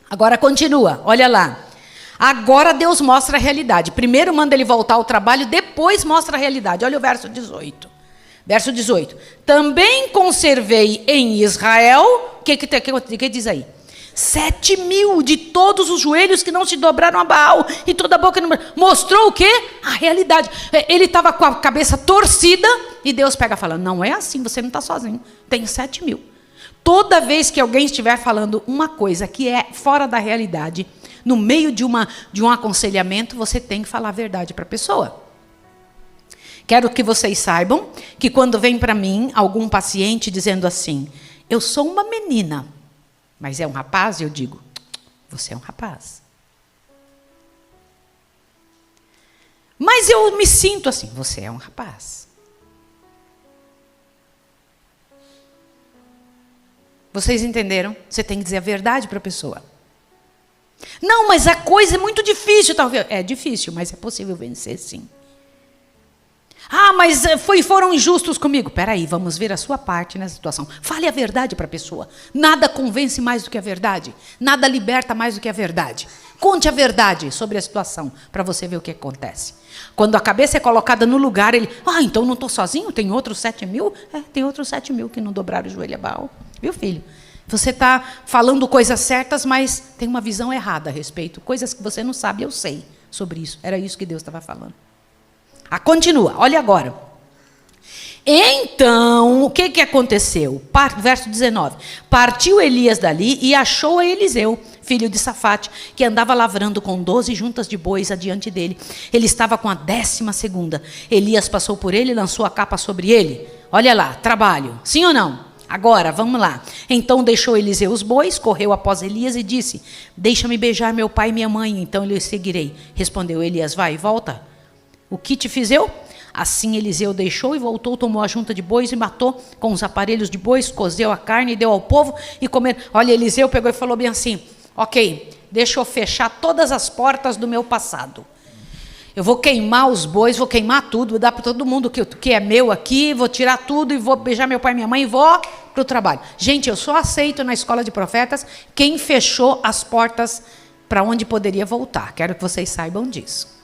Agora continua, olha lá. Agora Deus mostra a realidade. Primeiro manda ele voltar ao trabalho, depois mostra a realidade. Olha o verso 18. Verso 18. Também conservei em Israel... O que diz aí? 7.000 de todos os joelhos que não se dobraram a Baal e toda a boca não... Mostrou o quê? A realidade. Ele estava com a cabeça torcida e Deus pega e fala, não é assim, você não está sozinho. Tem 7.000. Toda vez que alguém estiver falando uma coisa que é fora da realidade, no meio de um aconselhamento, você tem que falar a verdade para a pessoa. Quero que vocês saibam que quando vem para mim algum paciente dizendo assim, eu sou uma menina, mas é um rapaz, eu digo, você é um rapaz. Mas eu me sinto assim, você é um rapaz. Vocês entenderam? Você tem que dizer a verdade para a pessoa. Não, mas a coisa é muito difícil, talvez. É difícil, mas é possível vencer, sim. Ah, mas foram injustos comigo. Peraí, vamos ver a sua parte nessa situação. Fale a verdade para a pessoa. Nada convence mais do que a verdade. Nada liberta mais do que a verdade. Conte a verdade sobre a situação, para você ver o que acontece. Quando a cabeça é colocada no lugar, ele... então não estou sozinho? Tem outros 7.000? Tem outros 7.000 que não dobraram o joelho a Baal. Viu, filho? Você está falando coisas certas, mas tem uma visão errada a respeito. Coisas que você não sabe, eu sei sobre isso. Era isso que Deus estava falando. Continua, olha agora. Então, o que aconteceu? Verso 19. Partiu Elias dali e achou a Eliseu, filho de Safate, que andava lavrando com 12 juntas de bois adiante dele. Ele estava com a 12ª. Elias passou por ele e lançou a capa sobre ele. Olha lá, trabalho. Sim ou não? Agora, vamos lá. Então deixou Eliseu os bois, correu após Elias e disse: deixa-me beijar meu pai e minha mãe, então eu lhe seguirei. Respondeu Elias: vai e volta. O que te fiz eu? Assim Eliseu deixou e voltou, tomou a junta de bois e matou com os aparelhos de bois, cozeu a carne e deu ao povo e comer. Olha, Eliseu pegou e falou bem assim: ok, deixa eu fechar todas as portas do meu passado. Eu vou queimar os bois, vou queimar tudo, vou dar para todo mundo que é meu aqui, vou tirar tudo e vou beijar meu pai e minha mãe e vou para o trabalho. Gente, eu só aceito na escola de profetas quem fechou as portas para onde poderia voltar. Quero que vocês saibam disso.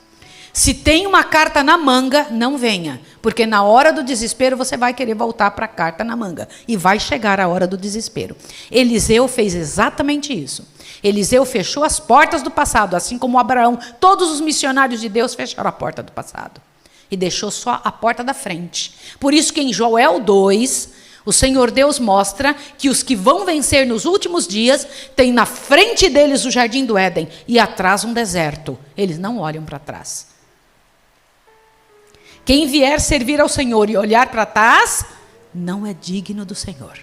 Se tem uma carta na manga, não venha, porque na hora do desespero você vai querer voltar para a carta na manga e vai chegar a hora do desespero. Eliseu fez exatamente isso. Eliseu fechou as portas do passado, assim como Abraão. Todos os missionários de Deus fecharam a porta do passado e deixou só a porta da frente. Por isso que em Joel 2, o Senhor Deus mostra que os que vão vencer nos últimos dias têm na frente deles o jardim do Éden e atrás um deserto. Eles não olham para trás. Quem vier servir ao Senhor e olhar para trás, não é digno do Senhor.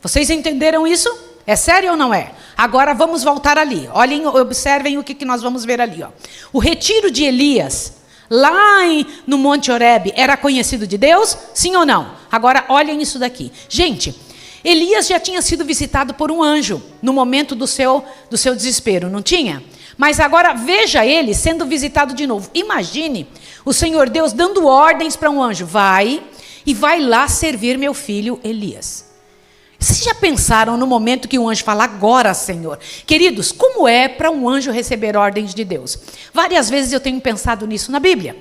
Vocês entenderam isso? É sério ou não é? Agora vamos voltar ali. Olhem, observem o que nós vamos ver ali. Ó. O retiro de Elias, lá no Monte Horebe, era conhecido de Deus? Sim ou não? Agora olhem isso daqui. Gente, Elias já tinha sido visitado por um anjo no momento do seu desespero, não tinha? Mas agora veja ele sendo visitado de novo. Imagine o Senhor Deus dando ordens para um anjo: vai e vai lá servir meu filho Elias. Vocês já pensaram no momento que um anjo fala: agora, Senhor? Queridos, como é para um anjo receber ordens de Deus? Várias vezes eu tenho pensado nisso na Bíblia.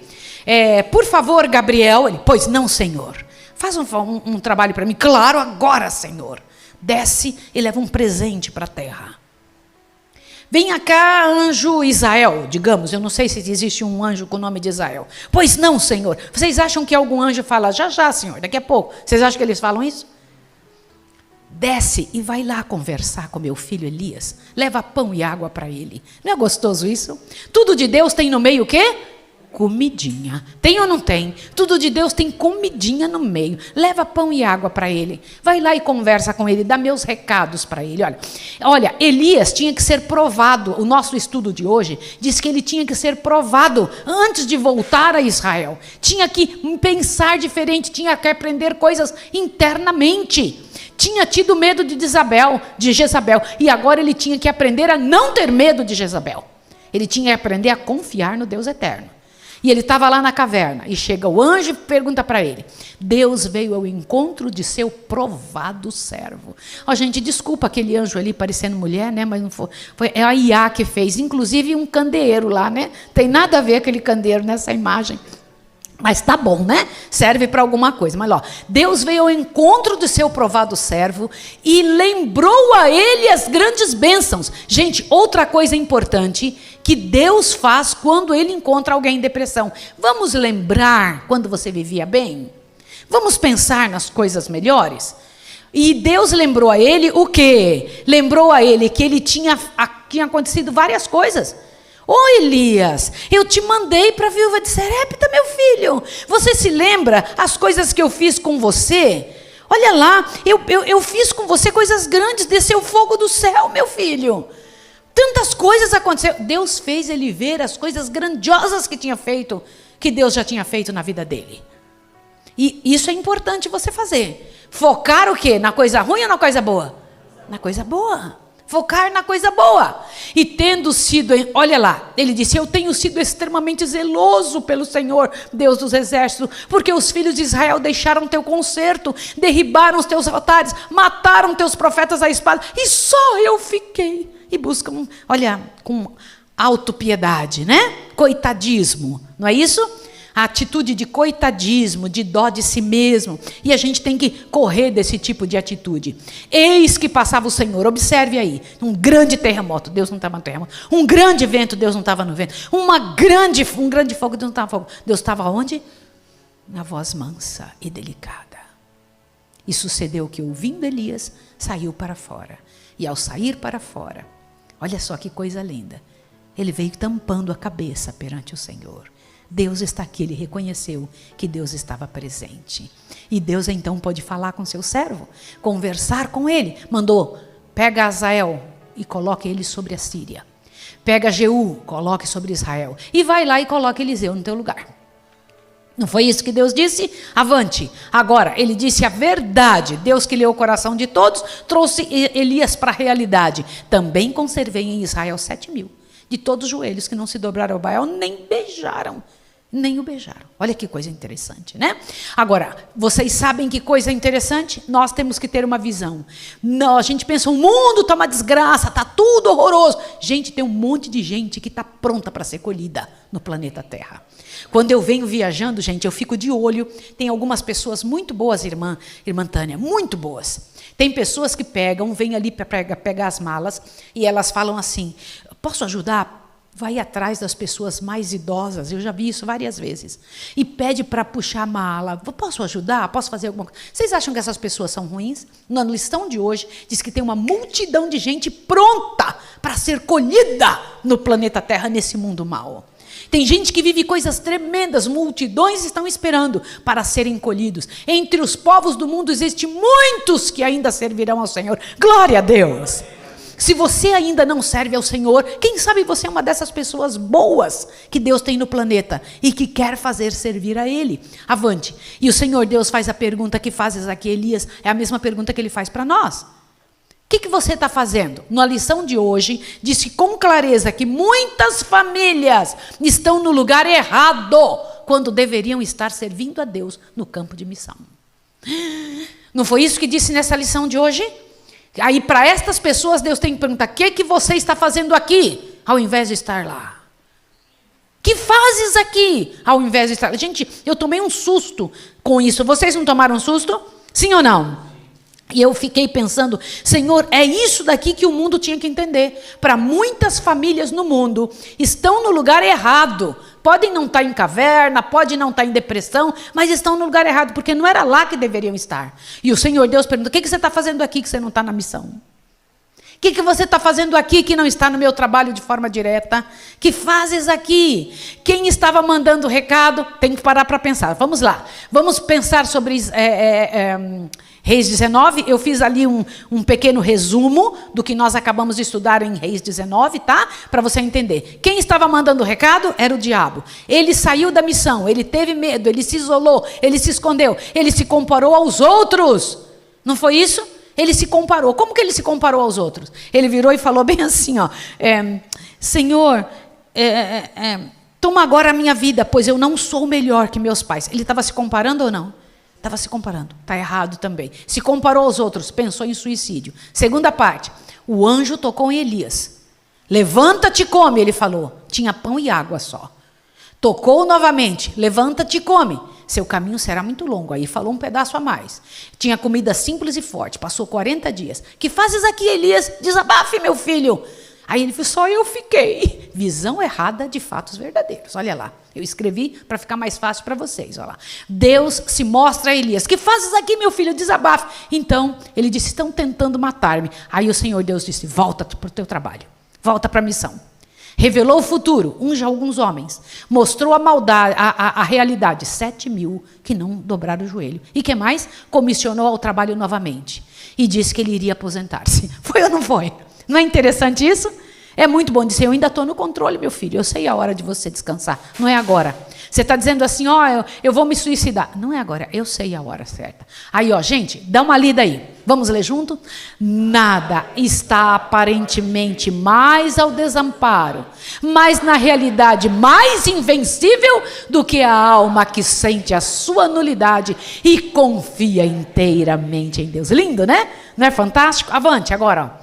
Por favor, Gabriel. Ele: pois não, Senhor. Faz um trabalho para mim. Claro, agora, Senhor. Desce e leva um presente para a terra. Venha cá, anjo Israel, digamos. Eu não sei se existe um anjo com o nome de Israel. Pois não, Senhor. Vocês acham que algum anjo fala: já, já, Senhor, daqui a pouco? Vocês acham que eles falam isso? Desce e vai lá conversar com meu filho Elias. Leva pão e água para ele. Não é gostoso isso? Tudo de Deus tem no meio o quê? Comidinha. Tem ou não tem? Tudo de Deus tem comidinha no meio. Leva pão e água para ele. Vai lá e conversa com ele. Dá meus recados para ele. Olha, Elias tinha que ser provado. O nosso estudo de hoje diz que ele tinha que ser provado antes de voltar a Israel. Tinha que pensar diferente. Tinha que aprender coisas internamente. Tinha tido medo de Jezabel. E agora ele tinha que aprender a não ter medo de Jezabel. Ele tinha que aprender a confiar no Deus eterno. E ele estava lá na caverna, e chega o anjo e pergunta para ele: Deus veio ao encontro de seu provado servo. Gente, desculpa aquele anjo ali parecendo mulher, né? Mas não foi a Iá que fez, inclusive um candeeiro lá, né? Tem nada a ver aquele candeeiro nessa imagem. Mas tá bom, né? Serve para alguma coisa. Mas Deus veio ao encontro do seu provado servo e lembrou a ele as grandes bênçãos. Gente, outra coisa importante que Deus faz quando ele encontra alguém em depressão. Vamos lembrar quando você vivia bem? Vamos pensar nas coisas melhores? E Deus lembrou a ele o quê? Lembrou a ele que ele tinha acontecido várias coisas. Elias, eu te mandei para a viúva de Sarepta, meu filho. Você se lembra as coisas que eu fiz com você? Olha lá, eu fiz com você coisas grandes, desceu fogo do céu, meu filho. Tantas coisas aconteceram. Deus fez ele ver as coisas grandiosas que tinha feito, que Deus já tinha feito na vida dele. E isso é importante você fazer. Focar o quê? Na coisa ruim ou na coisa boa? Na coisa boa. Focar na coisa boa. E tendo sido, olha lá, ele disse: eu tenho sido extremamente zeloso pelo Senhor, Deus dos exércitos, porque os filhos de Israel deixaram teu concerto, derribaram os teus altares, mataram teus profetas à espada, e só eu fiquei. E buscam, olha, com autopiedade, né? Coitadismo, não é isso? a atitude de coitadismo, de dó de si mesmo, e a gente tem que correr desse tipo de atitude. Eis que passava o Senhor, observe aí, um grande terremoto, Deus não estava no terremoto, um grande vento, Deus não estava no vento, um grande fogo, Deus não estava no fogo, Deus estava onde? Na voz mansa e delicada. E sucedeu que, ouvindo Elias, saiu para fora, e ao sair para fora, olha só que coisa linda, ele veio tampando a cabeça perante o Senhor. Deus está aqui, ele reconheceu que Deus estava presente. E Deus então pode falar com seu servo, conversar com ele. Mandou, pega Azael e coloque ele sobre a Síria. Pega Jeú, coloque sobre Israel. E vai lá e coloque Eliseu no teu lugar. Não foi isso que Deus disse? Avante. Agora, ele disse a verdade. Deus que leu o coração de todos, trouxe Elias para a realidade. Também conservei em Israel 7.000. De todos os joelhos que não se dobraram ao Baal, nem beijaram. Nem o beijaram. Olha que coisa interessante, né? Agora, vocês sabem que coisa interessante? Nós temos que ter uma visão. Não, a gente pensa, o mundo está uma desgraça, está tudo horroroso. Gente, tem um monte de gente que está pronta para ser colhida no planeta Terra. Quando eu venho viajando, gente, eu fico de olho. Tem algumas pessoas muito boas, irmã Tânia, muito boas. Tem pessoas que vêm ali para pegar as malas e elas falam assim, posso ajudar? Vai atrás das pessoas mais idosas, eu já vi isso várias vezes, e pede para puxar a mala, posso ajudar? Posso fazer alguma coisa? Vocês acham que essas pessoas são ruins? Na lição de hoje, diz que tem uma multidão de gente pronta para ser colhida no planeta Terra, nesse mundo mau. Tem gente que vive coisas tremendas, multidões estão esperando para serem colhidos. Entre os povos do mundo existem muitos que ainda servirão ao Senhor. Glória a Deus! Se você ainda não serve ao Senhor, quem sabe você é uma dessas pessoas boas que Deus tem no planeta e que quer fazer servir a Ele. Avante. E o Senhor Deus faz a pergunta que fazes aqui, Elias, é a mesma pergunta que Ele faz para nós. O que você está fazendo? Na lição de hoje, disse com clareza que muitas famílias estão no lugar errado, quando deveriam estar servindo a Deus no campo de missão. Não foi isso que disse nessa lição de hoje? Aí, para estas pessoas, Deus tem que perguntar, o que você está fazendo aqui, ao invés de estar lá? Que fazes aqui, ao invés de estar lá? Gente, eu tomei um susto com isso. Vocês não tomaram um susto? Sim ou não? E eu fiquei pensando, Senhor, é isso daqui que o mundo tinha que entender. Para muitas famílias no mundo, estão no lugar errado. Podem não estar em caverna, podem não estar em depressão, mas estão no lugar errado, porque não era lá que deveriam estar. E o Senhor Deus pergunta, o que você está fazendo aqui que você não está na missão? O que você está fazendo aqui que não está no meu trabalho de forma direta? Que fazes aqui? Quem estava mandando o recado? Tem que parar para pensar. Vamos lá. Vamos pensar sobre Reis 19. Eu fiz ali um pequeno resumo do que nós acabamos de estudar em Reis 19, tá? Para você entender. Quem estava mandando o recado era o diabo. Ele saiu da missão, ele teve medo, ele se isolou, ele se escondeu, ele se comparou aos outros. Não foi isso? Ele se comparou. Como que ele se comparou aos outros? Ele virou e falou bem assim, ó, Senhor, toma agora a minha vida, pois eu não sou melhor que meus pais. Ele estava se comparando ou não? Estava se comparando. Está errado também. Se comparou aos outros, pensou em suicídio. Segunda parte, o anjo tocou em Elias. Levanta-te e come, ele falou. Tinha pão e água só. Tocou novamente, levanta-te e come. Seu caminho será muito longo. Aí falou um pedaço a mais. Tinha comida simples e forte. Passou 40 dias. Que fazes aqui, Elias? Desabafe, meu filho. Aí ele falou, só eu fiquei. Visão errada de fatos verdadeiros. Olha lá. Eu escrevi para ficar mais fácil para vocês. Olha lá. Deus se mostra a Elias. Que fazes aqui, meu filho? Desabafe. Então, ele disse, estão tentando matar-me. Aí o Senhor Deus disse, volta para o teu trabalho. Volta para a missão. Revelou o futuro, unja alguns homens. Mostrou a maldade, a realidade. 7.000 que não dobraram o joelho. E que mais? Comissionou ao trabalho novamente. E disse que ele iria aposentar-se. Foi ou não foi? Não é interessante isso? É muito bom dizer, eu ainda estou no controle, meu filho. Eu sei a hora de você descansar. Não é agora. Você está dizendo assim, eu vou me suicidar. Não é agora, eu sei a hora certa. Aí, gente, dá uma lida aí. Vamos ler junto? Nada está aparentemente mais ao desamparo, mas na realidade mais invencível do que a alma que sente a sua nulidade e confia inteiramente em Deus. Lindo, né? Não é fantástico? Avante agora,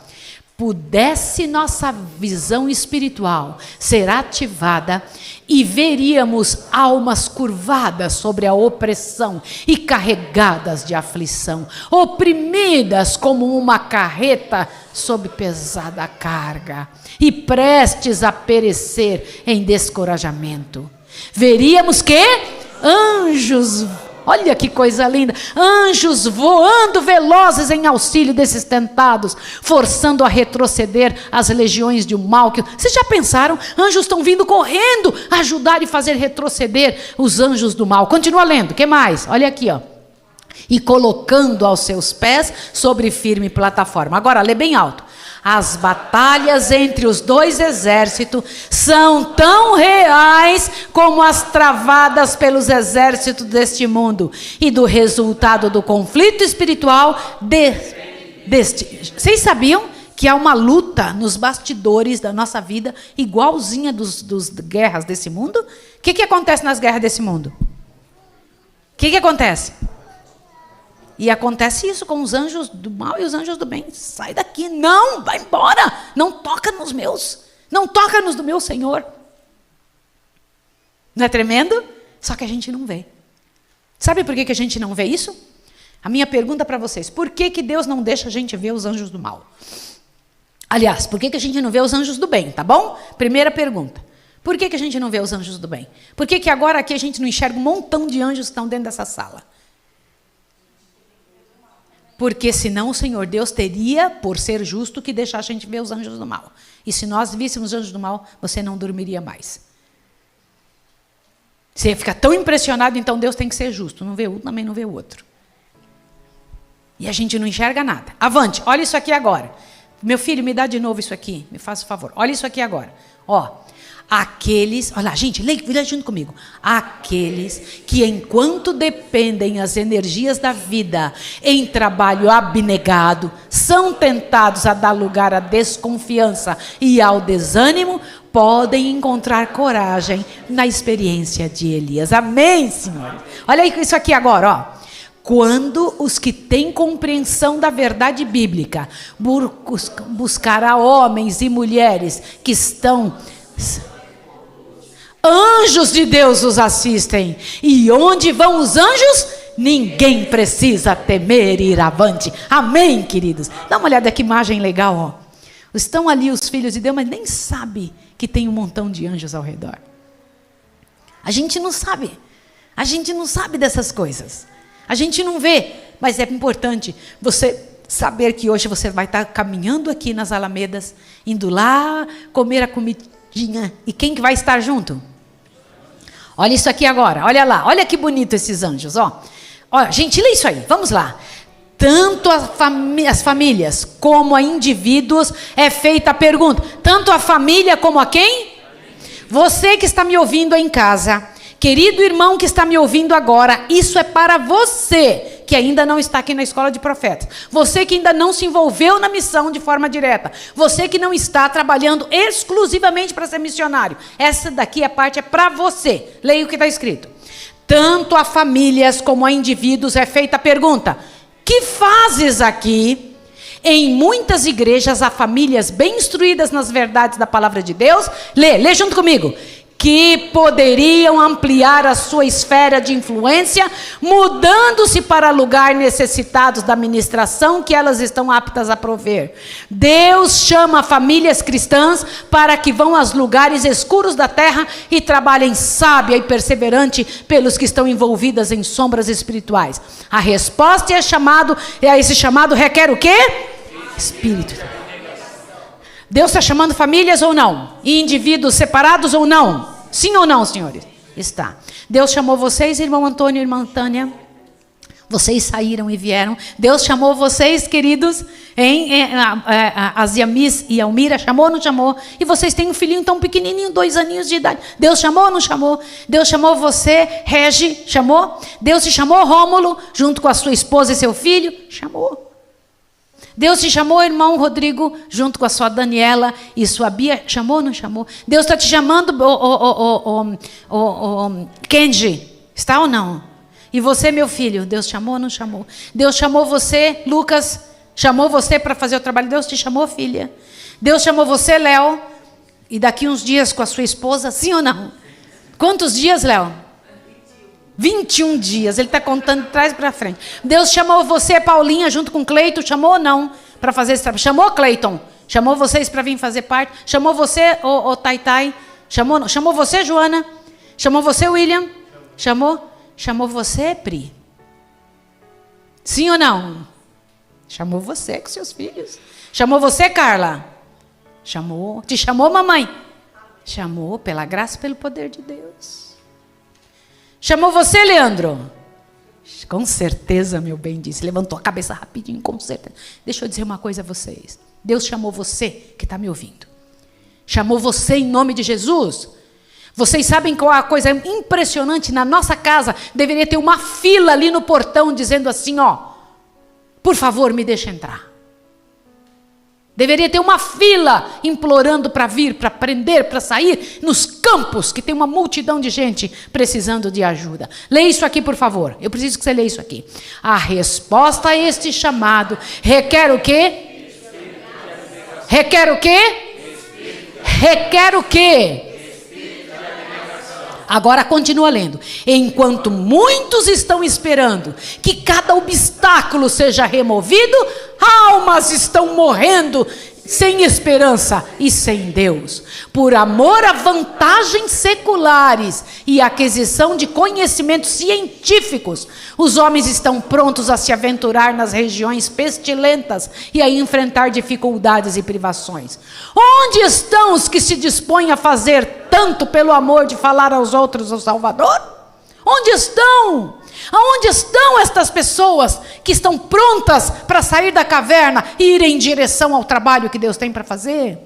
Pudesse nossa visão espiritual ser ativada e veríamos almas curvadas sobre a opressão e carregadas de aflição, oprimidas como uma carreta sob pesada carga e prestes a perecer em descorajamento. Veríamos que anjos, olha que coisa linda, anjos voando velozes em auxílio desses tentados, forçando a retroceder as legiões de um mal. Vocês já pensaram? Anjos estão vindo correndo ajudar e fazer retroceder os anjos do mal. Continua lendo, o que mais? Olha aqui, ó. E colocando aos seus pés sobre firme plataforma. Agora, lê bem alto. As batalhas entre os dois exércitos são tão reais como as travadas pelos exércitos deste mundo e do resultado do conflito espiritual deste. Vocês sabiam que há uma luta nos bastidores da nossa vida igualzinha dos guerras desse mundo? O que acontece nas guerras desse mundo? O que acontece? E acontece isso com os anjos do mal e os anjos do bem. Sai daqui, não, vai embora. Não toca nos meus. Não toca nos do meu Senhor. Não é tremendo? Só que a gente não vê. Sabe por que a gente não vê isso? A minha pergunta para vocês. Por que Deus não deixa a gente ver os anjos do mal? Aliás, por que a gente não vê os anjos do bem, tá bom? Primeira pergunta. Por que a gente não vê os anjos do bem? Por que agora aqui a gente não enxerga um montão de anjos que estão dentro dessa sala? Porque senão o Senhor Deus teria, por ser justo, que deixar a gente ver os anjos do mal. E se nós víssemos os anjos do mal, você não dormiria mais. Você ia ficar tão impressionado, então Deus tem que ser justo. Não vê um, também não vê o outro. E a gente não enxerga nada. Avante, olha isso aqui agora. Meu filho, me dá de novo isso aqui. Me faça o favor. Olha isso aqui agora. Ó. Aqueles, olha lá, gente, leia junto comigo. Aqueles que, enquanto dependem as energias da vida em trabalho abnegado, são tentados a dar lugar à desconfiança e ao desânimo, podem encontrar coragem na experiência de Elias. Amém, senhores? Olha isso aqui agora, ó. Quando os que têm compreensão da verdade bíblica buscará homens e mulheres que estão... Anjos de Deus os assistem. E onde vão os anjos? Ninguém precisa temer e ir avante. Amém, queridos? Dá uma olhada que imagem legal, ó. Estão ali os filhos de Deus, mas nem sabe que tem um montão de anjos ao redor. A gente não sabe. A gente não sabe dessas coisas. A gente não vê. Mas é importante você saber que hoje você vai estar caminhando aqui nas Alamedas, indo lá comer a comidinha. E quem que vai estar junto? Olha isso aqui agora, olha lá, olha que bonito esses anjos, ó. Ó, gente, lê isso aí, vamos lá. Tanto as famílias como a indivíduos é feita a pergunta. Tanto a família como a quem? Você que está me ouvindo aí em casa, querido irmão que está me ouvindo agora, isso é para você que ainda não está aqui na escola de profetas. Você que ainda não se envolveu na missão de forma direta. Você que não está trabalhando exclusivamente para ser missionário. Essa daqui a parte é para você. Leia o que está escrito. Tanto a famílias como a indivíduos é feita a pergunta: que fazes aqui? Em muitas igrejas há famílias bem instruídas nas verdades da palavra de Deus. Lê junto comigo. Que poderiam ampliar a sua esfera de influência, mudando-se para lugar necessitados da ministração que elas estão aptas a prover. Deus chama famílias cristãs para que vão aos lugares escuros da terra e trabalhem sábia e perseverante pelos que estão envolvidas em sombras espirituais. A resposta a esse chamado requer o quê? Espírito. Deus está chamando famílias ou não? E indivíduos separados ou não? Sim ou não, senhores? Está. Deus chamou vocês, irmão Antônio e irmã Tânia. Vocês saíram e vieram. Deus chamou vocês, queridos, as Yamis e Almira. Chamou ou não chamou? E vocês têm um filhinho tão pequenininho, 2 aninhos de idade. Deus chamou ou não chamou? Deus chamou você, Regi, chamou? Deus te chamou, Rômulo, junto com a sua esposa e seu filho? Chamou. Deus te chamou, irmão Rodrigo, junto com a sua Daniela e sua Bia. Chamou ou não chamou? Deus está te chamando, Kenji. Está ou não? E você, meu filho, Deus chamou ou não chamou? Deus chamou você, Lucas. Chamou você para fazer o trabalho. Deus te chamou, filha. Deus chamou você, Léo. E daqui uns dias com a sua esposa, sim ou não? Quantos dias, Léo? 21 dias. Ele está contando de trás para frente. Deus chamou você, Paulinha, junto com Cleiton. Chamou ou não? Para fazer esse trabalho. Chamou, Cleiton? Chamou vocês para vir fazer parte? Chamou você, ô Taitai? Chamou você, Joana? Chamou você, William? Chamou? Chamou você, Pri? Sim ou não? Chamou você com seus filhos. Chamou você, Carla? Chamou. Te chamou, mamãe? Chamou, pela graça e pelo poder de Deus. Chamou você, Leandro? Com certeza, meu bem, disse. Levantou a cabeça rapidinho, com certeza. Deixa eu dizer uma coisa a vocês. Deus chamou você, que está me ouvindo. Chamou você em nome de Jesus. Vocês sabem qual é a coisa impressionante? Na nossa casa, deveria ter uma fila ali no portão, dizendo assim, ó, por favor, me deixa entrar. Deveria ter uma fila implorando para vir, para aprender, para sair nos campos, que tem uma multidão de gente precisando de ajuda. Leia isso aqui, por favor. Eu preciso que você leia isso aqui. A resposta a este chamado requer o quê? Requer o quê? Requer o quê? Agora continua lendo. Enquanto muitos estão esperando que cada obstáculo seja removido, almas estão morrendo sem esperança e sem Deus. Por amor a vantagens seculares e aquisição de conhecimentos científicos, os homens estão prontos a se aventurar nas regiões pestilentas e a enfrentar dificuldades e privações. Onde estão os que se dispõem a fazer tanto pelo amor de falar aos outros o Salvador? Onde estão? Aonde estão estas pessoas que estão prontas para sair da caverna e ir em direção ao trabalho que Deus tem para fazer?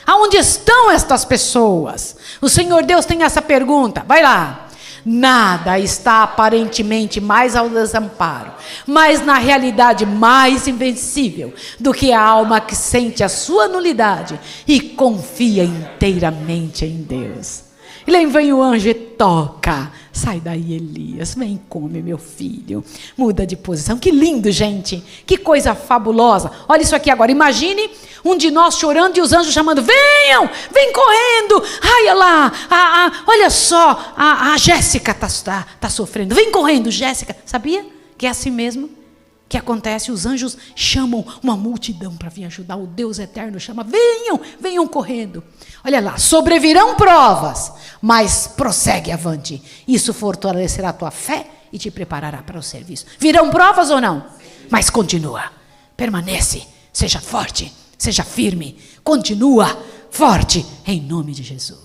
Aonde estão estas pessoas? O Senhor Deus tem essa pergunta. Vai lá. Nada está aparentemente mais ao desamparo, mas na realidade mais invencível do que a alma que sente a sua nulidade e confia inteiramente em Deus. E lá vem o anjo e toca. Sai daí, Elias, vem e come, meu filho. Muda de posição. Que lindo, gente. Que coisa fabulosa. Olha isso aqui agora. Imagine um de nós chorando e os anjos chamando. Venham, vem correndo. Ai, olha lá. Olha só, a Jéssica tá sofrendo. Vem correndo, Jéssica. Sabia que é assim mesmo que acontece? Os anjos chamam uma multidão para vir ajudar. O Deus eterno chama. Venham, venham correndo. Olha lá, sobrevirão provas, mas prossegue avante. Isso fortalecerá a tua fé e te preparará para o serviço. Virão provas ou não? Mas continua, permanece, seja forte, seja firme, continua forte em nome de Jesus.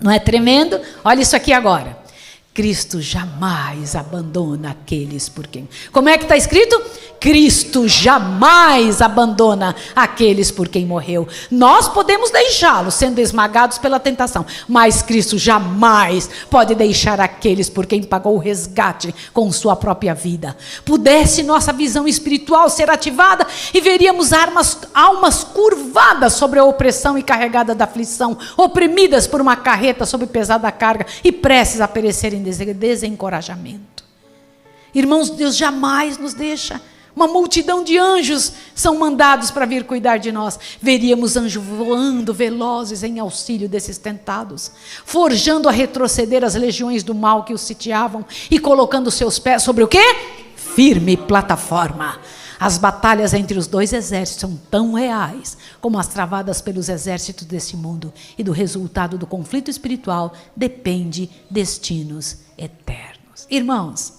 Não é tremendo? Olha isso aqui agora. Cristo jamais abandona aqueles por quem... Como é que está escrito? Cristo jamais abandona aqueles por quem morreu. Nós podemos deixá-los sendo esmagados pela tentação, mas Cristo jamais pode deixar aqueles por quem pagou o resgate com sua própria vida. Pudesse nossa visão espiritual ser ativada e veríamos almas curvadas sobre a opressão e carregadas da aflição, oprimidas por uma carreta sob pesada carga e prestes a perecer em desencorajamento. Irmãos, Deus jamais nos deixa. Uma multidão de anjos são mandados para vir cuidar de nós. Veríamos anjos voando velozes em auxílio desses tentados, forjando a retroceder as legiões do mal que os sitiavam e colocando seus pés sobre o quê? Firme plataforma. As batalhas entre os dois exércitos são tão reais como as travadas pelos exércitos desse mundo, e do resultado do conflito espiritual depende destinos eternos. Irmãos,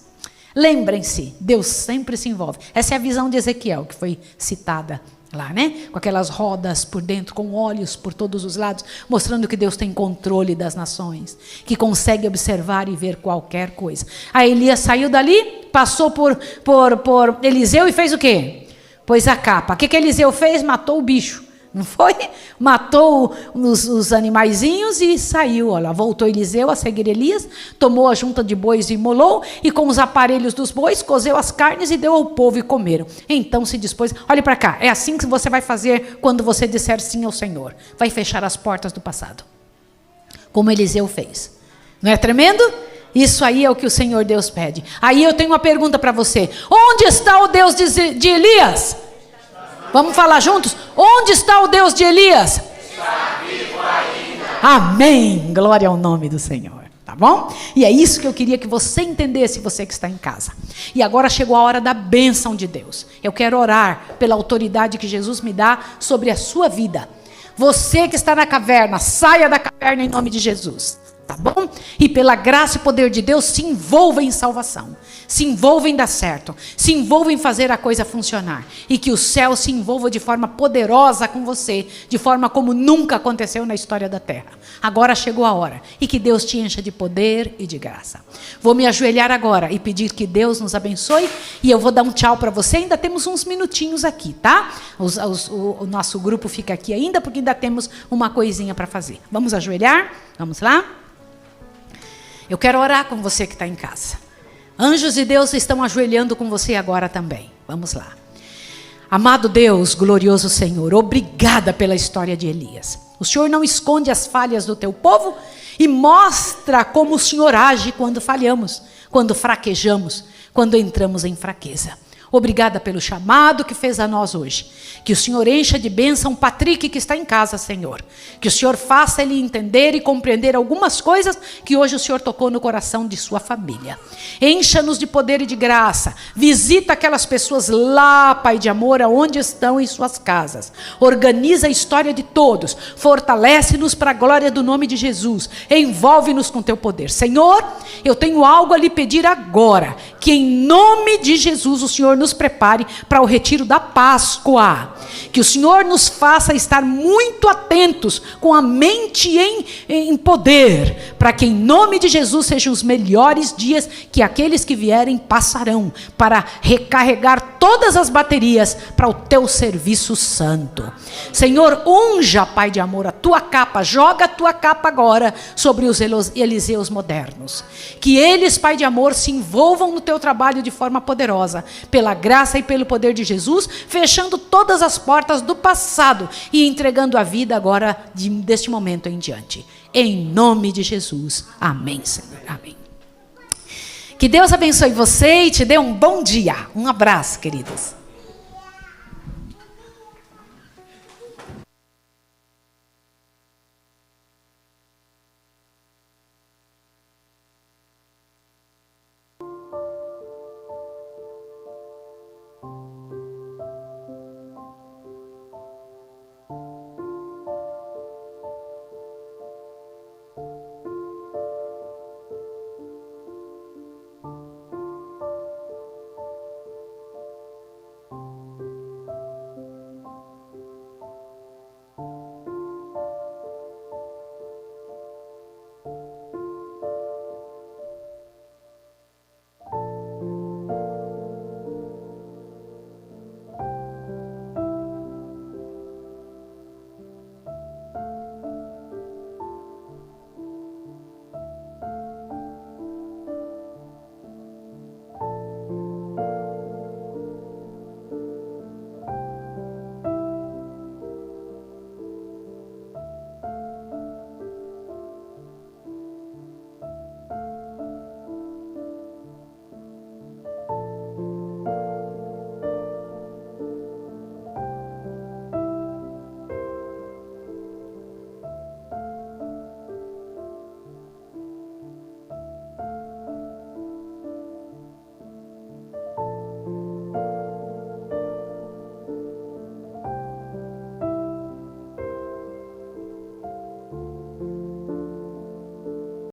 lembrem-se, Deus sempre se envolve. Essa é a visão de Ezequiel que foi citada lá, né? Com aquelas rodas por dentro, com olhos por todos os lados, mostrando que Deus tem controle das nações, que consegue observar e ver qualquer coisa. Aí Elias saiu dali, passou por Eliseu e fez o quê? Pôs a capa. O que Eliseu fez? Matou o bicho. Não foi? Matou os animaizinhos e saiu. Olha, voltou Eliseu a seguir Elias, tomou a junta de bois e imolou, e com os aparelhos dos bois cozeu as carnes e deu ao povo e comeram. Então se dispôs. Olhe para cá, é assim que você vai fazer quando você disser sim ao Senhor. Vai fechar as portas do passado, como Eliseu fez. Não é tremendo? Isso aí é o que o Senhor Deus pede. Aí eu tenho uma pergunta para você. Onde está o Deus de Elias? Vamos falar juntos? Onde está o Deus de Elias? Está vivo ainda. Amém. Glória ao nome do Senhor. Tá bom? E é isso que eu queria que você entendesse, você que está em casa. E agora chegou a hora da bênção de Deus. Eu quero orar pela autoridade que Jesus me dá sobre a sua vida. Você que está na caverna, saia da caverna em nome de Jesus. Tá bom? E pela graça e poder de Deus, se envolva em salvação. Se envolva em dar certo. Se envolva em fazer a coisa funcionar. E que o céu se envolva de forma poderosa com você. De forma como nunca aconteceu na história da terra. Agora chegou a hora. E que Deus te encha de poder e de graça. Vou me ajoelhar agora e pedir que Deus nos abençoe. E eu vou dar um tchau para você. Ainda temos uns minutinhos aqui, tá? O nosso grupo fica aqui ainda, porque ainda temos uma coisinha para fazer. Vamos ajoelhar? Vamos lá? Eu quero orar com você que está em casa. Anjos de Deus estão ajoelhando com você agora também. Vamos lá. Amado Deus, glorioso Senhor, obrigada pela história de Elias. O Senhor não esconde as falhas do teu povo e mostra como o Senhor age quando falhamos, quando fraquejamos, quando entramos em fraqueza. Obrigada pelo chamado que fez a nós hoje. Que o Senhor encha de bênção o Patrick que está em casa, Senhor. Que o Senhor faça ele entender e compreender algumas coisas que hoje o Senhor tocou no coração de sua família. Encha-nos de poder e de graça. Visita aquelas pessoas lá, Pai de amor, aonde estão em suas casas. Organiza a história de todos. Fortalece-nos para a glória do nome de Jesus. Envolve-nos com teu poder. Senhor, eu tenho algo a lhe pedir agora. Que em nome de Jesus o Senhor nos prepare para o retiro da Páscoa. Que o Senhor nos faça estar muito atentos, com a mente em poder, para que em nome de Jesus sejam os melhores dias que aqueles que vierem passarão, para recarregar todas as baterias para o teu serviço santo. Senhor, unja, Pai de amor, a tua capa, joga a tua capa agora sobre os Eliseus modernos. Que eles, Pai de amor, se envolvam no teu trabalho de forma poderosa, pela graça e pelo poder de Jesus, fechando todas as portas do passado e entregando a vida agora deste momento em diante. Em nome de Jesus. Amém, Senhor. Amém. Que Deus abençoe você e te dê um bom dia. Um abraço, queridos.